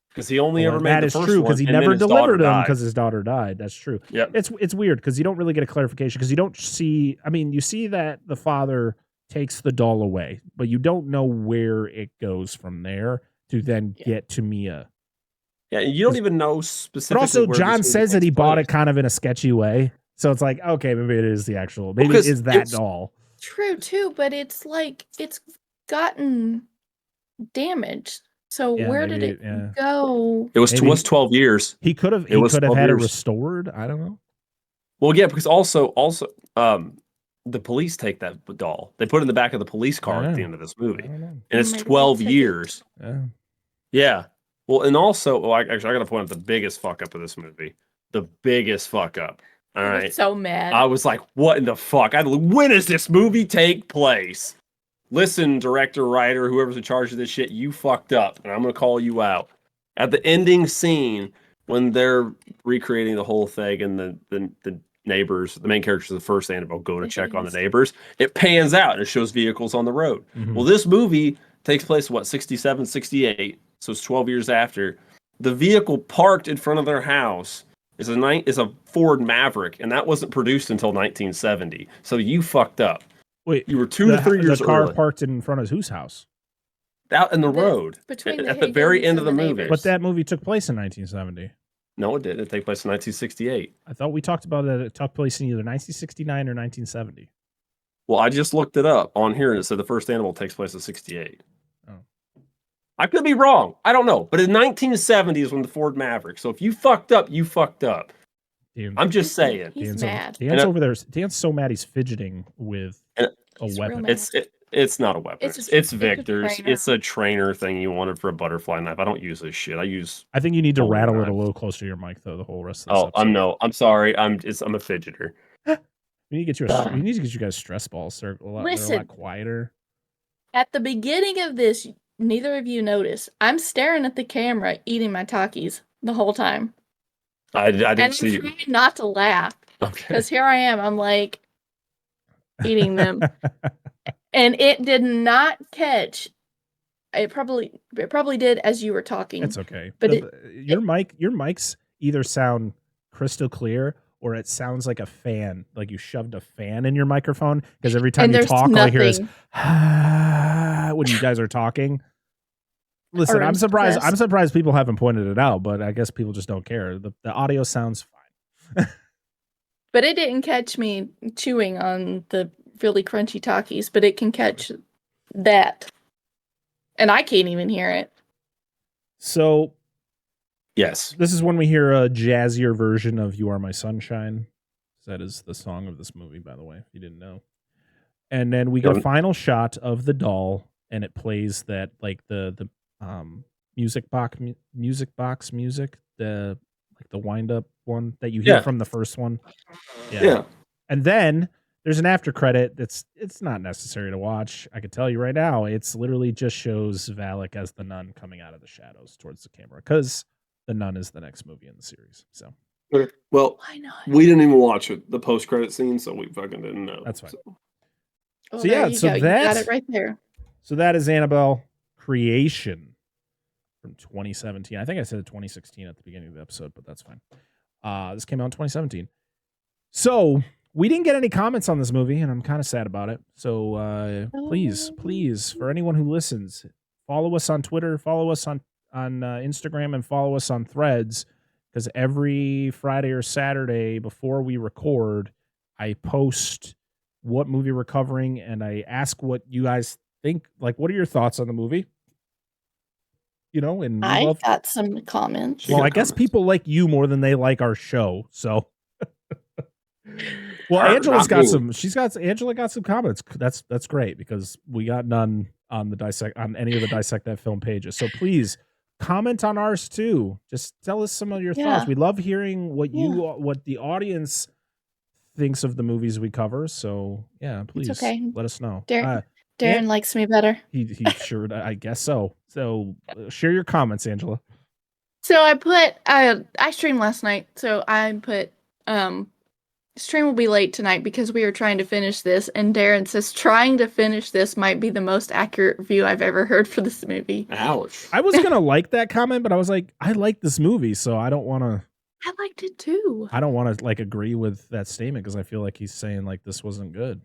Because he only ever made the first one. That is true, because he never delivered them because his daughter died. That's true. Yeah, it's weird, because you don't really get a clarification, because you don't see. I mean, you see that the father takes the doll away, but you don't know where it goes from there to then get to Mia. Yeah, you don't even know specifically. But also, John says that he bought it kind of in a sketchy way, so it's like, okay, maybe it is the actual. Maybe it is that doll. True too, but it's like it's gotten damaged. So where did it go? It was 12 years. He could have had it restored. I don't know. Well, yeah, because also the police take that doll. They put it in the back of the police car at the end of this movie. And it's 12 years. Yeah. Yeah. Well, and also, actually, I got to point out the biggest fuck up of this movie. The biggest fuck up. All right. I was so mad. I was like, what in the fuck? When does this movie take place? Listen, director, writer, whoever's in charge of this shit, you fucked up, and I'm going to call you out. At the ending scene, when they're recreating the whole thing and the neighbors, the main characters of the first Annabelle go to check on the neighbors, it pans out and it shows vehicles on the road. Mm-hmm. Well, this movie takes place, 67, 68, so it's 12 years after. The vehicle parked in front of their house is a Ford Maverick, and that wasn't produced until 1970. So you fucked up. Wait, you were 2 to 3 years The car early. parked in front of whose house? Out in the road. Between at the very end of the movie. But that movie took place in 1970. No, it didn't. It took place in 1968. I thought we talked about that it took place in either 1969 or 1970. Well, I just looked it up on here, and it said the first Animal takes place in 68. Oh. I could be wrong. I don't know. But in 1970 is when the Ford Maverick. So if you fucked up, you fucked up. Damn. I'm just saying. He's mad. Dan's over there. Dan's so mad he's fidgeting with a weapon. It's not a weapon. It's Victor's. It's It's a trainer thing you wanted for a butterfly knife. I don't use this shit. I think you need to rattle knife. it a little closer to your mic though. The whole rest of this episode. I'm sorry. I'm a fidgeter. We need to get you guys stress balls. They're a lot quieter. At the beginning of this, neither of you noticed. I'm staring at the camera, eating my Takis the whole time. I didn't see you. And I'm trying not to laugh. Okay. Because here I am. I'm like eating them. And it did not catch. It probably did as you were talking. It's okay. But your mics either sound crystal clear or it sounds like a fan, like you shoved a fan in your microphone. Because every time you talk, all I hear is when you guys are talking. Listen, I'm surprised people haven't pointed it out, but I guess people just don't care. The audio sounds fine. But it didn't catch me chewing on the really crunchy Takis, but it can catch that. And I can't even hear it. So, yes. This is when we hear a jazzier version of You Are My Sunshine. That is the song of this movie, by the way, if you didn't know. And then we get a final shot of the doll, and it plays that, like, the music box music, the wind up one that you hear from the first one. Yeah. And then there's an after credit it's not necessary to watch. I can tell you right now, it's literally just shows Valak as the nun coming out of the shadows towards the camera because the nun is the next movie in the series. So, well, why not? We didn't even watch the post credit scene, so we fucking didn't know. That's fine. Well, so yeah, you got it right there. So that is Annabelle Creation from 2017. I think I said 2016 at the beginning of the episode, but that's fine. This came out in 2017. So we didn't get any comments on this movie, and I'm kind of sad about it. So please, for anyone who listens, follow us on Twitter, follow us on Instagram, and follow us on Threads, because every Friday or Saturday before we record, I post what movie we're covering, and I ask what you guys think. Like, what are your thoughts on the movie? You know, and I got some comments. Well, I guess people like you more than they like our show. So, well, Angela got some comments. That's great because we got none on any of the Dissect That Film pages. So please comment on ours too. Just tell us some of your thoughts. We love hearing what the audience thinks of the movies we cover. So yeah, please let us know. Darren likes me better. He sure, I guess so. So share your comments, Angela. So I streamed last night. So I put stream will be late tonight because we are trying to finish this. And Darren says trying to finish this might be the most accurate review I've ever heard for this movie. Ouch. I was gonna like that comment, but I was like, I like this movie, so I don't want to. I liked it too. I don't want to like agree with that statement because I feel like he's saying like this wasn't good.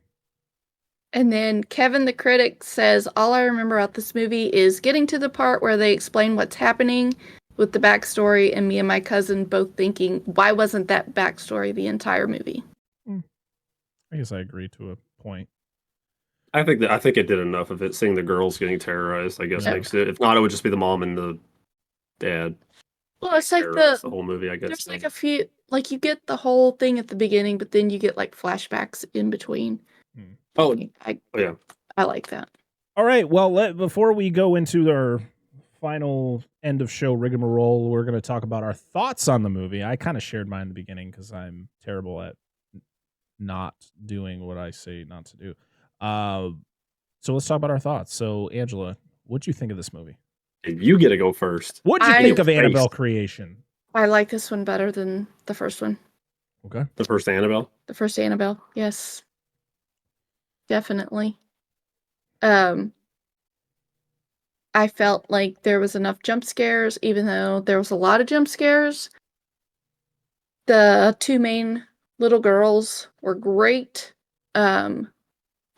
And then Kevin the critic says, all I remember about this movie is getting to the part where they explain what's happening with the backstory, and me and my cousin both thinking, why wasn't that backstory the entire movie? I guess I agree to a point. I think it did enough of it. Seeing the girls getting terrorized, I guess makes it. If not, it would just be the mom and the dad. Well, it's like the whole movie, I guess. There's like a few, like you get the whole thing at the beginning, but then you get like flashbacks in between. Oh, I yeah. I like that. All right. Well, before we go into our final end of show rigmarole. We're going to talk about our thoughts on the movie. I kind of shared mine in the beginning because I'm terrible at not doing what I say not to do. So let's talk about our thoughts. So, Angela, what'd you think of this movie? You get to go first. What did you think of Annabelle Creation? I like this one better than the first one. Okay. The first Annabelle? The first Annabelle, yes. Definitely. I felt like there was enough jump scares, even though there was a lot of jump scares. The two main little girls were great. I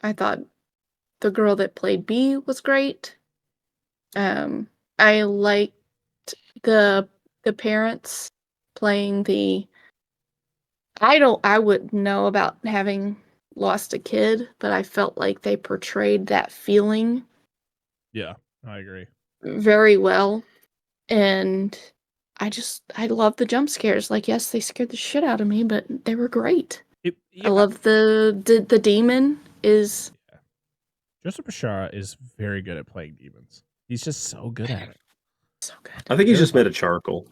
thought the girl that played Bee was great. I liked the parents playing the... I wouldn't know about having lost a kid, but I felt like they portrayed that feeling. Yeah, I agree. Very well. And I love the jump scares. Like, yes, they scared the shit out of me, but they were great. I love the demon is... Yeah. Joseph Bashara is very good at playing demons. He's just so good at it. So good. I think he's just made of charcoal.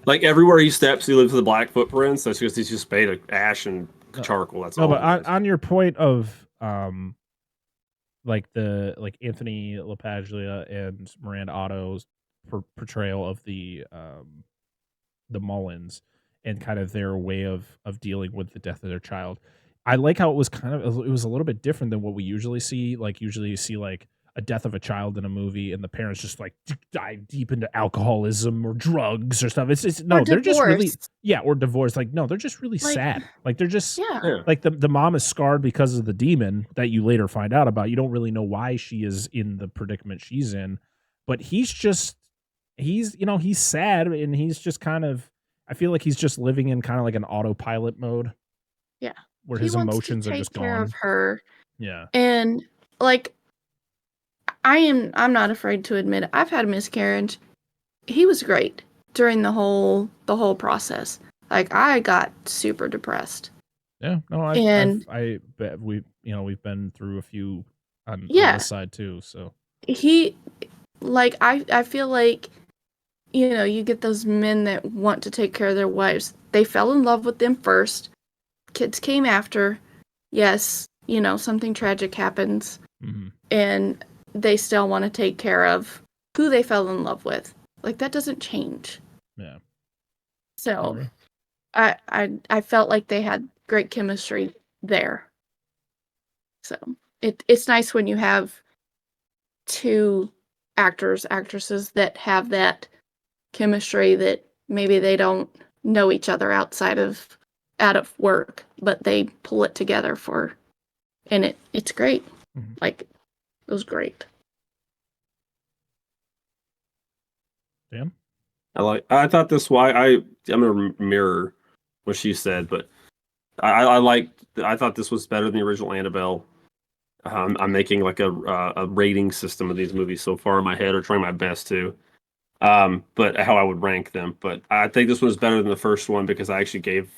Like everywhere he steps, he leaves the black footprints. That's because he's just made of ash and charcoal. That's all. But on your point of like Anthony LaPaglia and Miranda Otto's portrayal of the Mullins and kind of their way of dealing with the death of their child, I like how it was a little bit different than what we usually see. Like usually you see like a death of a child in a movie and the parents just like dive deep into alcoholism or drugs or stuff. It's no, they're just really, or divorce. Like, no, they're just really sad. Like they're just like the mom is scarred because of the demon that you later find out about. You don't really know why she is in the predicament she's in, but he's sad and he's just kind of, I feel like he's just living in kind of like an autopilot mode. Yeah. Where his emotions are just gone. Care of her. Yeah. And like, I'm not afraid to admit it. I've had a miscarriage. He was great during the whole process. Like, I got super depressed. Yeah, no, I bet we've been through a few on this side too. So he, like, I feel like, you get those men that want to take care of their wives. They fell in love with them first. Kids came after. Yes, something tragic happens. Mm-hmm. And they still want to take care of who they fell in love with. Like, that doesn't change. Yeah. So I felt like they had great chemistry there. So it's nice when you have two actresses that have that chemistry, that maybe they don't know each other out of work, but they pull it together and it's great. Mm-hmm. Like, it was great. Dan? I thought this I'm gonna mirror what she said, but I thought this was better than the original Annabelle. I'm making like a rating system of these movies so far in my head, or trying my best to. But how I would rank them. But I think this one is better than the first one because I actually gave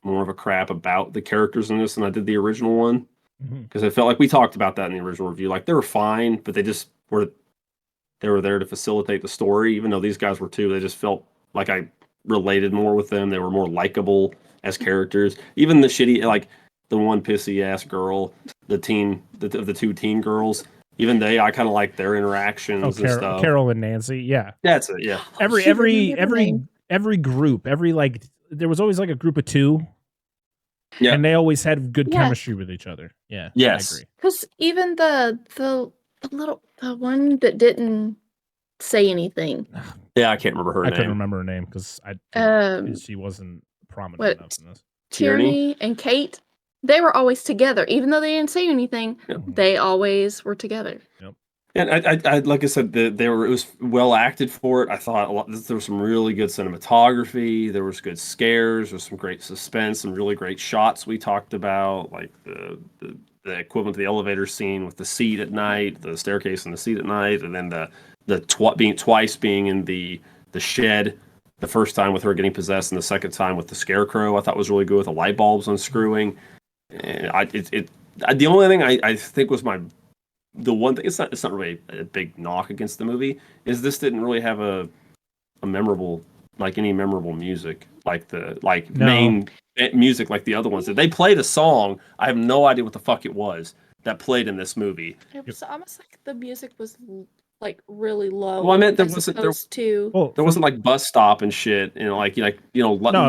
more of a crap about the characters in this than I did the original one. Because I felt like we talked about that in the original review. Like, they were fine, but they were there to facilitate the story. Even though these guys were too, they just felt like I related more with them. They were more likable as characters. Even the shitty, like the one pissy ass girl, the two teen girls. Even I kind of like their interactions and stuff. Carol and Nancy, yeah, that's it. Yeah, every group, there was always like a group of two. Yeah, and they always had good chemistry with each other. Yeah, yes. I agree. Because even the one that didn't say anything. Yeah, I can't remember her name. I couldn't remember her name because she wasn't prominent enough in this. Tierney and Kate, they were always together, even though they didn't say anything. Yep. They always were together. Yep. And I like I said, it was well acted for it. I thought there was some really good cinematography. There was good scares. There was some great suspense. Some really great shots we talked about, like the equivalent to the elevator scene with the seat at night, the staircase and the seat at night, and then being twice being in the shed. The first time with her getting possessed, and the second time with the scarecrow, I thought was really good, with the light bulbs unscrewing. And the only thing I think was my the one thing, it's not really a big knock against the movie, is this didn't really have a memorable, like any memorable music, like main music like the other ones did. They played a song. I have no idea what the fuck it was that played in this movie. It was almost like the music was like really low. Well, I meant there wasn't like Bus Stop and shit, no, it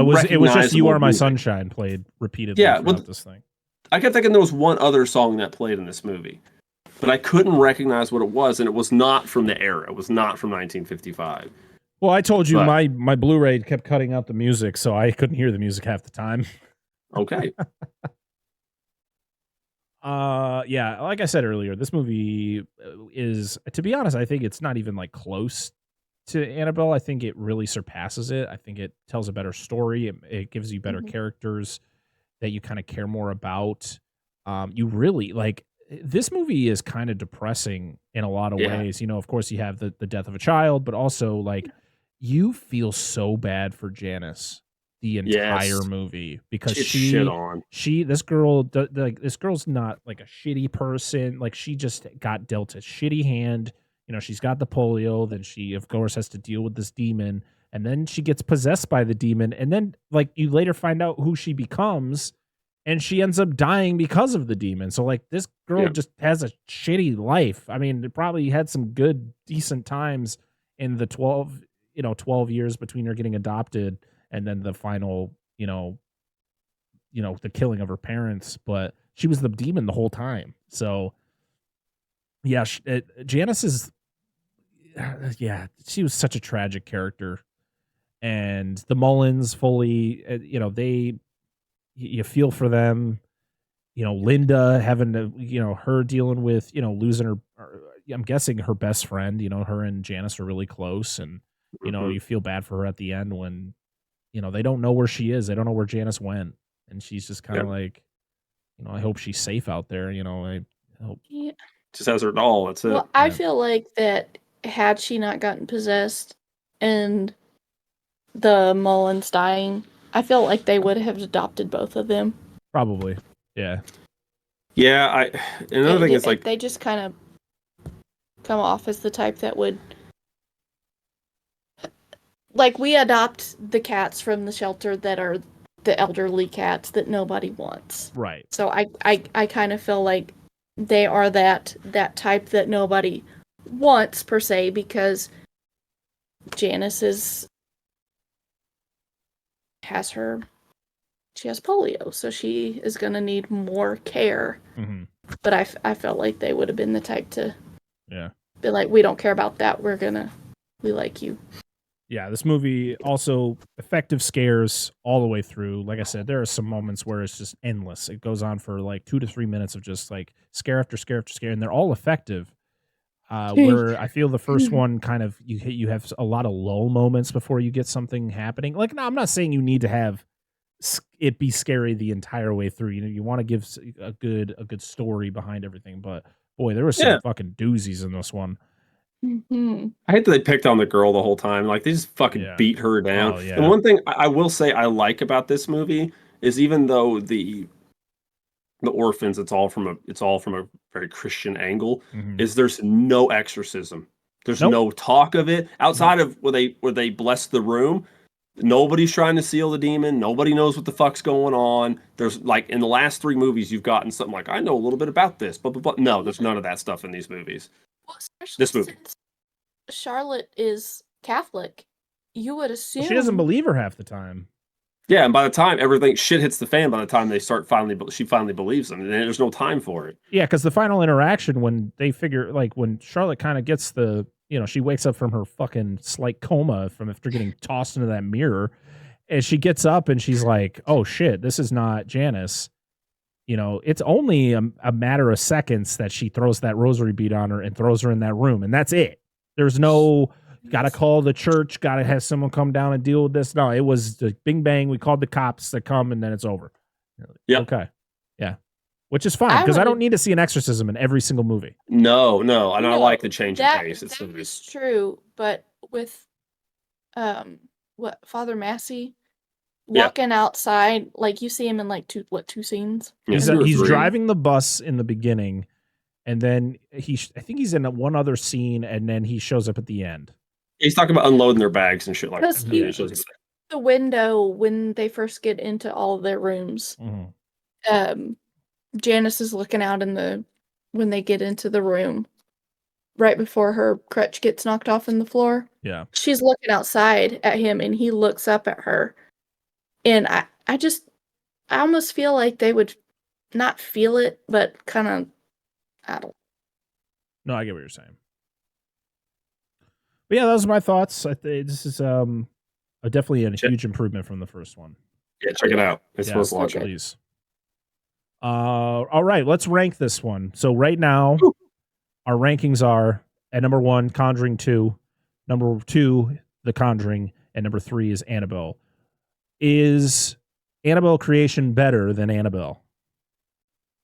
was just "You Are My Sunshine" played repeatedly throughout this thing. I kept thinking there was one other song that played in this movie, but I couldn't recognize what it was, and it was not from the era. It was not from 1955. Well, I told you my Blu-ray kept cutting out the music, so I couldn't hear the music half the time. Okay. Yeah, like I said earlier, this movie is, to be honest, I think it's not even like close to Annabelle. I think it really surpasses it. I think it tells a better story. It gives you better characters that you kind of care more about. You really like this movie is kind of depressing in a lot of ways. Of course you have the death of a child, but also like you feel so bad for Janice the entire movie because this girl's not like a shitty person. Like she just got dealt a shitty hand. She's got the polio. Then she of course has to deal with this demon, and then she gets possessed by the demon. And then like you later find out who she becomes, and she ends up dying because of the demon. So like this girl just has a shitty life. I mean, it probably had some good, decent times in the 12 years between her getting adopted and then the final, the killing of her parents. But she was the demon the whole time. So yeah, Janice is, she was such a tragic character. And the Mullins fully, you feel for them. Linda having to, her dealing with, losing her, I'm guessing her best friend, her and Janice are really close. And, you feel bad for her at the end when, they don't know where she is. They don't know where Janice went. And she's just kind of like, I hope she's safe out there. I hope. Yeah. Just has her doll. That's it. Well, I feel like that had she not gotten possessed and the Mullins dying, I feel like they would have adopted both of them. Probably. Yeah. Yeah. Another thing is like they just kind of come off as the type that would, like, we adopt the cats from the shelter that are the elderly cats that nobody wants. Right. So I kind of feel like they are that type that nobody wants per se, because Janice she has polio, so she is going to need more care. Mm-hmm. But I felt like they would have been the type to be like, we don't care about that. We like you. Yeah, this movie also effective scares all the way through. Like I said, there are some moments where it's just endless. It goes on for like 2 to 3 minutes of just like scare after scare after scare, and they're all effective. Where I feel the first one kind of you have a lot of lull moments before you get something happening. Like, no, I'm not saying you need to have it be scary the entire way through. You want to give a good story behind everything, but boy, there was some fucking doozies in this one. Mm-hmm. I hate that they picked on the girl the whole time. Like they just fucking beat her down. Oh, yeah. And one thing I will say I like about this movie is even though the orphans, it's all from a very Christian angle, is there's no exorcism. There's no talk of it outside of where they bless the room. Nobody's trying to seal the demon. Nobody knows what the fuck's going on. There's like in the last 3 movies, you've gotten something like, I know a little bit about this, blah, blah, blah. No, there's none of that stuff in these movies. Well, especially This movie. since Charlotte is Catholic, you would assume She doesn't believe her half the time. Yeah, and by the time shit hits the fan, by the time they start she finally believes them, and there's no time for it. Yeah, because the final interaction when they figure, like when Charlotte kind of gets she wakes up from her fucking slight coma from after getting tossed into that mirror, and she gets up and she's like, "Oh shit, this is not Janice." It's only a matter of seconds that she throws that rosary bead on her and throws her in that room, and that's it. There's no gotta call the church, gotta have someone come down and deal with this. No, it was the bing bang. We called the cops that come, and then it's over. Yeah. Okay. Yeah. Which is fine because I don't need to see an exorcism in every single movie. No, and I like the change of pace. That is true, but with Father Massey walking outside, like you see him in like two scenes. He's driving the bus in the beginning, and then I think he's in one other scene, and then he shows up at the end. He's talking about unloading their bags and shit like that. Yeah, the window when they first get into all their rooms. Mm-hmm. Janice is looking out when they get into the room, right before her crutch gets knocked off in the floor. Yeah. She's looking outside at him, and he looks up at her. And I almost feel like they would not feel it, but kind of, I don't. No, I get what you're saying. But yeah, those are my thoughts. This is definitely a huge improvement from the first one. Yeah, check it out. It's worth watching. Please. All right, let's rank this one. So right now, our rankings are at number 1, Conjuring 2, number 2, The Conjuring, and number 3 is Annabelle. Is Annabelle Creation better than Annabelle?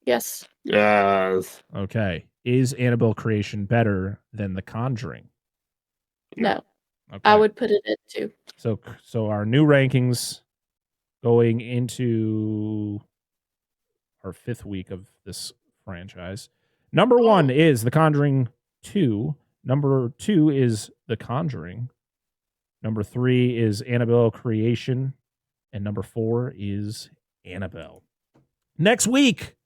Yes. Yes. Okay. Is Annabelle Creation better than The Conjuring? No. Okay. I would put it at 2. So our new rankings going into our 5th week of this franchise. Number 1 is The Conjuring 2. Number 2 is The Conjuring. Number 3 is Annabelle Creation. And number 4 is Annabelle. Next week,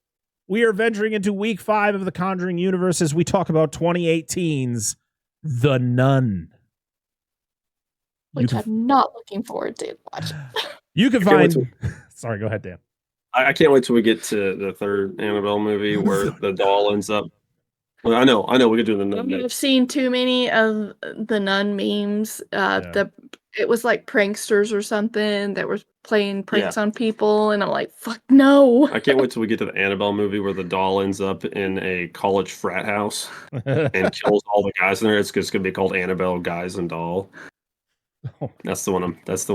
we are venturing into week 5 of the Conjuring universe as we talk about 2018's The Nun. Which I'm not looking forward to watching. You can find... Sorry, go ahead, Dan. I can't wait till we get to the 3rd Annabelle movie where the doll ends up. Well, I know we could do the Nun. I've seen too many of the Nun memes. It was like pranksters or something that were playing pranks on people, and I'm like, fuck no. I can't wait till we get to the Annabelle movie where the doll ends up in a college frat house and kills all the guys in there. It's just gonna be called Annabelle Guys and Doll. That's the one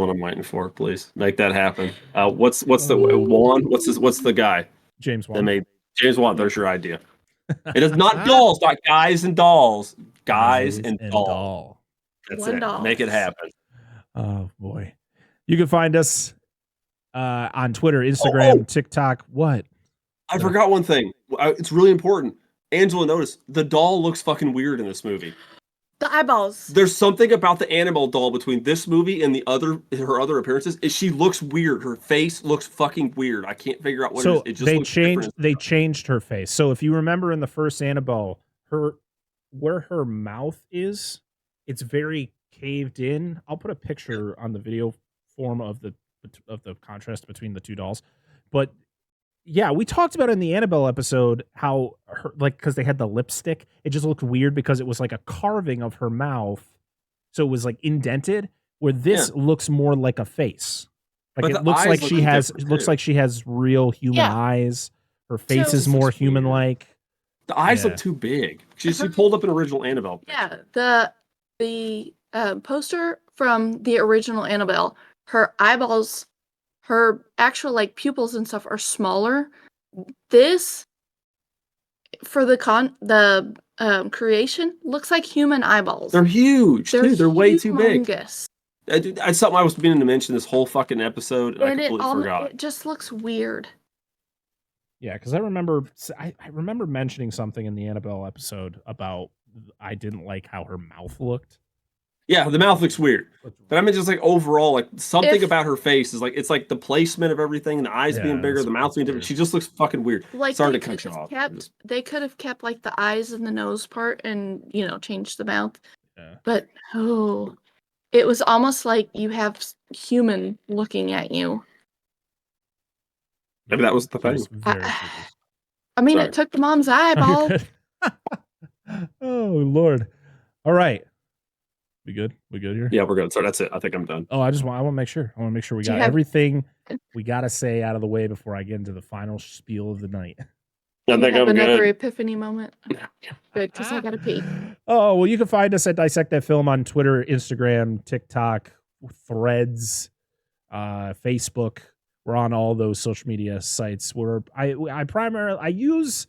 I'm waiting for. Please make that happen. What's the Wan? What's the guy? James Wan. James Wan. There's your idea. It is not dolls, not guys and dolls. Guys and doll. That's it. Doll. Make it happen. Oh boy. You can find us on Twitter, Instagram, TikTok. What? I forgot one thing. It's really important. Angela, notice the doll looks fucking weird in this movie. The eyeballs. There's something about the Annabelle doll between this movie and her other appearances. She looks weird. Her face looks fucking weird. I can't figure out what it is. It just they changed her face. So if you remember in the first Annabelle, where her mouth is, it's very caved in. I'll put a picture on the video form of the contrast between the two dolls. But yeah, we talked about in the Annabelle episode how because they had the lipstick, it just looked weird because it was like a carving of her mouth, so it was like indented. Where this looks more like a face, like it looks like she has real human eyes. Her face is more human-like. The eyes look too big. She pulled up an original Annabelle picture. Yeah, the poster from the original Annabelle, her eyeballs. Her actual like pupils and stuff are smaller. This for the creation looks like human eyeballs. They're huge. They're way too big. That's something I was meaning to mention this whole fucking episode, and I completely forgot. It just looks weird. Yeah, because I remember mentioning something in the Annabelle episode about I didn't like how her mouth looked. Yeah, the mouth looks weird. But I mean, just like overall, like something about her face is like, it's like the placement of everything, the eyes being bigger, the mouth being different. She just looks fucking weird. Like, sorry to cut you off. They could have kept like the eyes and the nose part and, changed the mouth. Yeah. But, it was almost like you have human looking at you. Maybe that was the thing. I mean, it took the mom's eyeball. Oh, Lord. All right. We good? We good here? Yeah, we're good. So that's it. I think I'm done. Oh, I want to make sure. I want to make sure we got everything we got to say out of the way before I get into the final spiel of the night. I think I'm another good. epiphany moment. Good, because I got to pee. Oh, well, you can find us at Dissect That Film on Twitter, Instagram, TikTok, Threads, Facebook. We're on all those social media sites. I use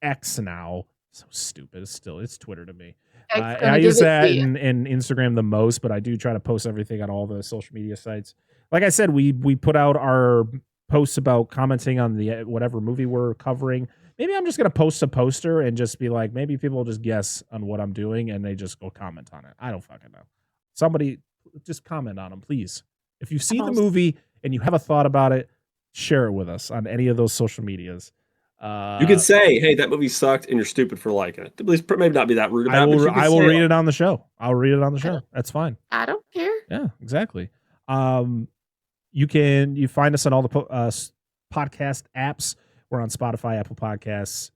X now. So stupid. It's Twitter to me. I use that in Instagram the most, but I do try to post everything on all the social media sites. Like I said, we put out our posts about commenting on the whatever movie we're covering. Maybe I'm just going to post a poster and just be like, maybe people will just guess on what I'm doing and they just go comment on it. I don't fucking know. Somebody just comment on them, please. If you see the movie and you have a thought about it, share it with us on any of those social medias. You could say, "Hey, that movie sucked, and you're stupid for liking it." At least, maybe not be that rude about it. I will read it on the show. I'll read it on the show. That's fine. I don't care. Yeah, exactly. You find us on all the podcast apps. We're on Spotify, Apple Podcasts,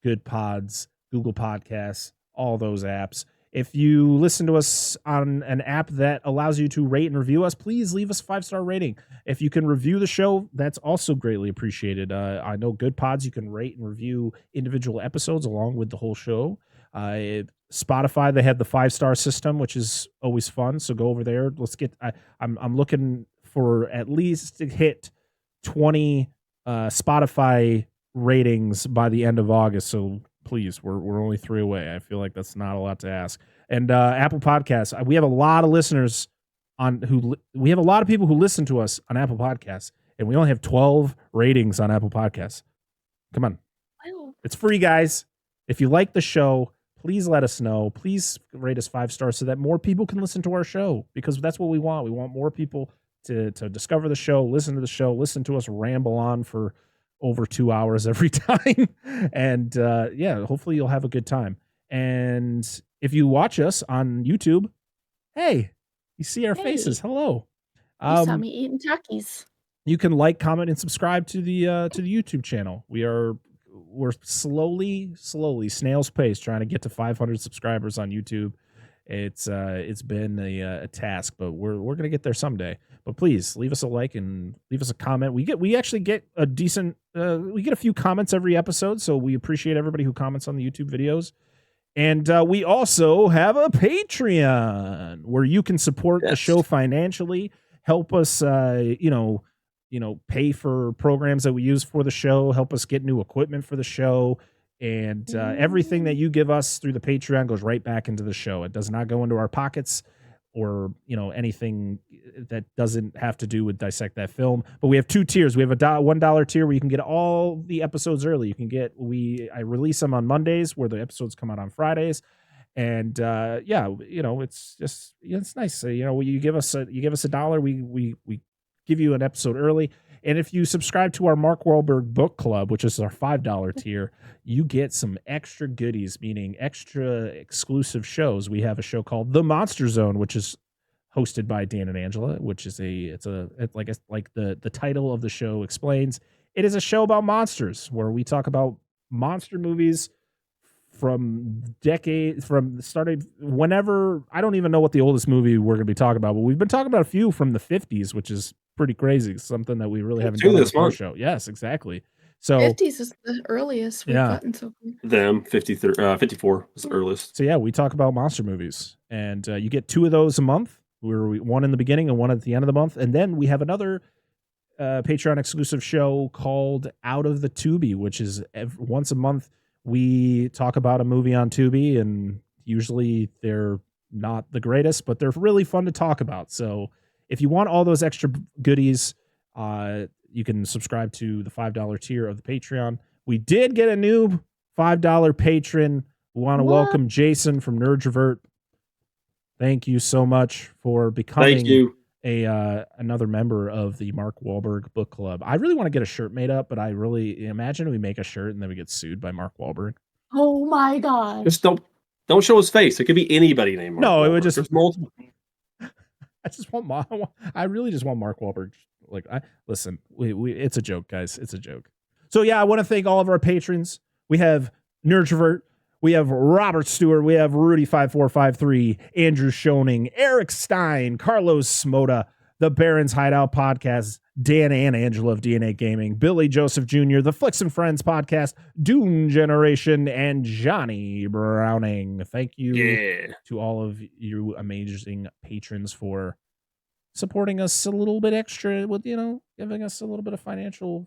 Good Pods, Google Podcasts, all those apps. If you listen to us on an app that allows you to rate and review us, please leave us a 5-star rating. If you can review the show, that's also greatly appreciated. I know Good Pods, you can rate and review individual episodes along with the whole show. Spotify, they have the 5-star system, which is always fun. So go over there. Let's get. I'm looking for at least to hit 20 Spotify ratings by the end of August. So please, we're only 3 away. I feel like that's not a lot to ask. And Apple Podcasts, we have a lot of listeners we have a lot of people who listen to us on Apple Podcasts, and we only have 12 ratings on Apple Podcasts. Come on. Wow. It's free, guys. If you like the show, please let us know. Please rate us 5 stars so that more people can listen to our show, because that's what we want. We want more people to discover the show, listen to the show, listen to us ramble on for over 2 hours every time. And hopefully you'll have a good time. And if you watch us on YouTube, hey, you see our faces. Hello. You saw me eating Takis. You can like, comment, and subscribe to the YouTube channel. We're slowly, snail's pace trying to get to 500 subscribers on YouTube. It's been a task, but we're gonna get there someday. But please leave us a like and leave us a comment. We actually get a decent we get a few comments every episode, so we appreciate everybody who comments on the YouTube videos. And we also have a Patreon where you can support the show financially, help us pay for programs that we use for the show, help us get new equipment for the show. And everything that you give us through the Patreon goes right back into the show. It does not go into our pockets or, anything that doesn't have to do with Dissect That Film. But we have 2 tiers. We have a $1 tier where you can get all the episodes early. You can I release them on Mondays where the episodes come out on Fridays. And it's just, it's nice. You give us $1, we give you an episode early. And if you subscribe to our Mark Wahlberg Book Club, which is our $5 tier, you get some extra goodies, meaning extra exclusive shows. We have a show called The Monster Zone, which is hosted by Dan and Angela, which is like the title of the show explains. It is a show about monsters where we talk about monster movies started whenever. I don't even know what the oldest movie we're going to be talking about, but we've been talking about a few from the 50s, which is pretty crazy. Something that we really haven't done on the show. Yes, exactly. So 50s is the earliest we've gotten so far. Them 54 was the earliest. So yeah, we talk about monster movies, and you get 2 of those a month. One in the beginning and one at the end of the month, and then we have another Patreon exclusive show called Out of the Tubi, which is once a month. We talk about a movie on Tubi, and usually they're not the greatest, but they're really fun to talk about. So if you want all those extra goodies, you can subscribe to the $5 tier of the Patreon. We did get a new $5 patron. We want to welcome Jason from Nerdrovert. Thank you so much for becoming another member of the Mark Wahlberg Book Club. I really want to get a shirt made up, but I really imagine we make a shirt and then we get sued by Mark Wahlberg. Oh my God. Just don't show his face. It could be anybody named Mark Wahlberg. It would just There's multiple. I really just want Mark Wahlberg. Listen, it's a joke, guys. It's a joke. So yeah, I want to thank all of our patrons. We have Nerdrovert, we have Robert Stewart, we have Rudy5453, Andrew Schoening, Eric Stein, Carlos Smoda, the Baron's Hideout Podcast, Dan and Angela of DNA Gaming, Billy Joseph Jr., the Flicks and Friends Podcast, Dune Generation, and Johnny Browning. Thank you to all of you amazing patrons for supporting us a little bit extra with, giving us a little bit of financial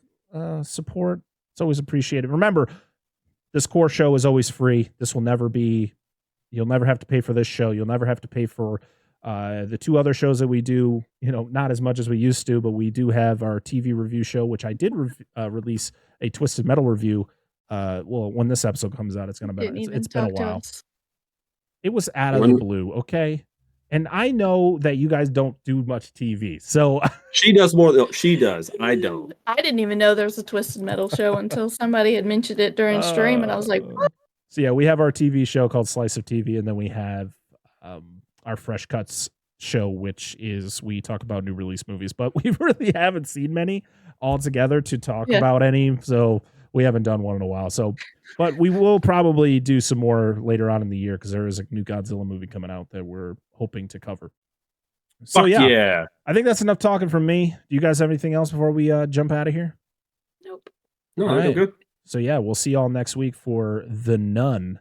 support. It's always appreciated. Remember, this core show is always free. This will never be, you'll never have to pay for this show. You'll never have to pay for the 2 other shows that we do, not as much as we used to, but we do have our TV review show, which I did release a Twisted Metal review Well, when this episode comes out, it's gonna be. It's been a while. It was out of the blue, okay. And I know that you guys don't do much TV, so she does more than she does. I don't. I didn't even know there was a Twisted Metal show until somebody had mentioned it during stream, and I was like, what? So yeah, we have our TV show called Slice of TV, and then we have our Fresh Cuts show, which is we talk about new release movies, but we really haven't seen many all together to talk about any, so we haven't done one in a while. So, but we will probably do some more later on in the year because there is a new Godzilla movie coming out that we're hoping to cover. So yeah, I think that's enough talking from me. Do you guys have anything else before we jump out of here? Nope. No, I'm good. So yeah, we'll see y'all next week for The Nun.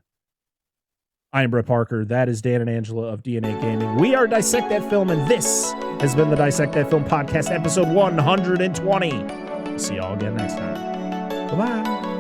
I am Brett Parker. That is Dan and Angela of DNA Gaming. We are Dissect That Film, and this has been the Dissect That Film Podcast, episode 120. See y'all again next time. Bye-bye.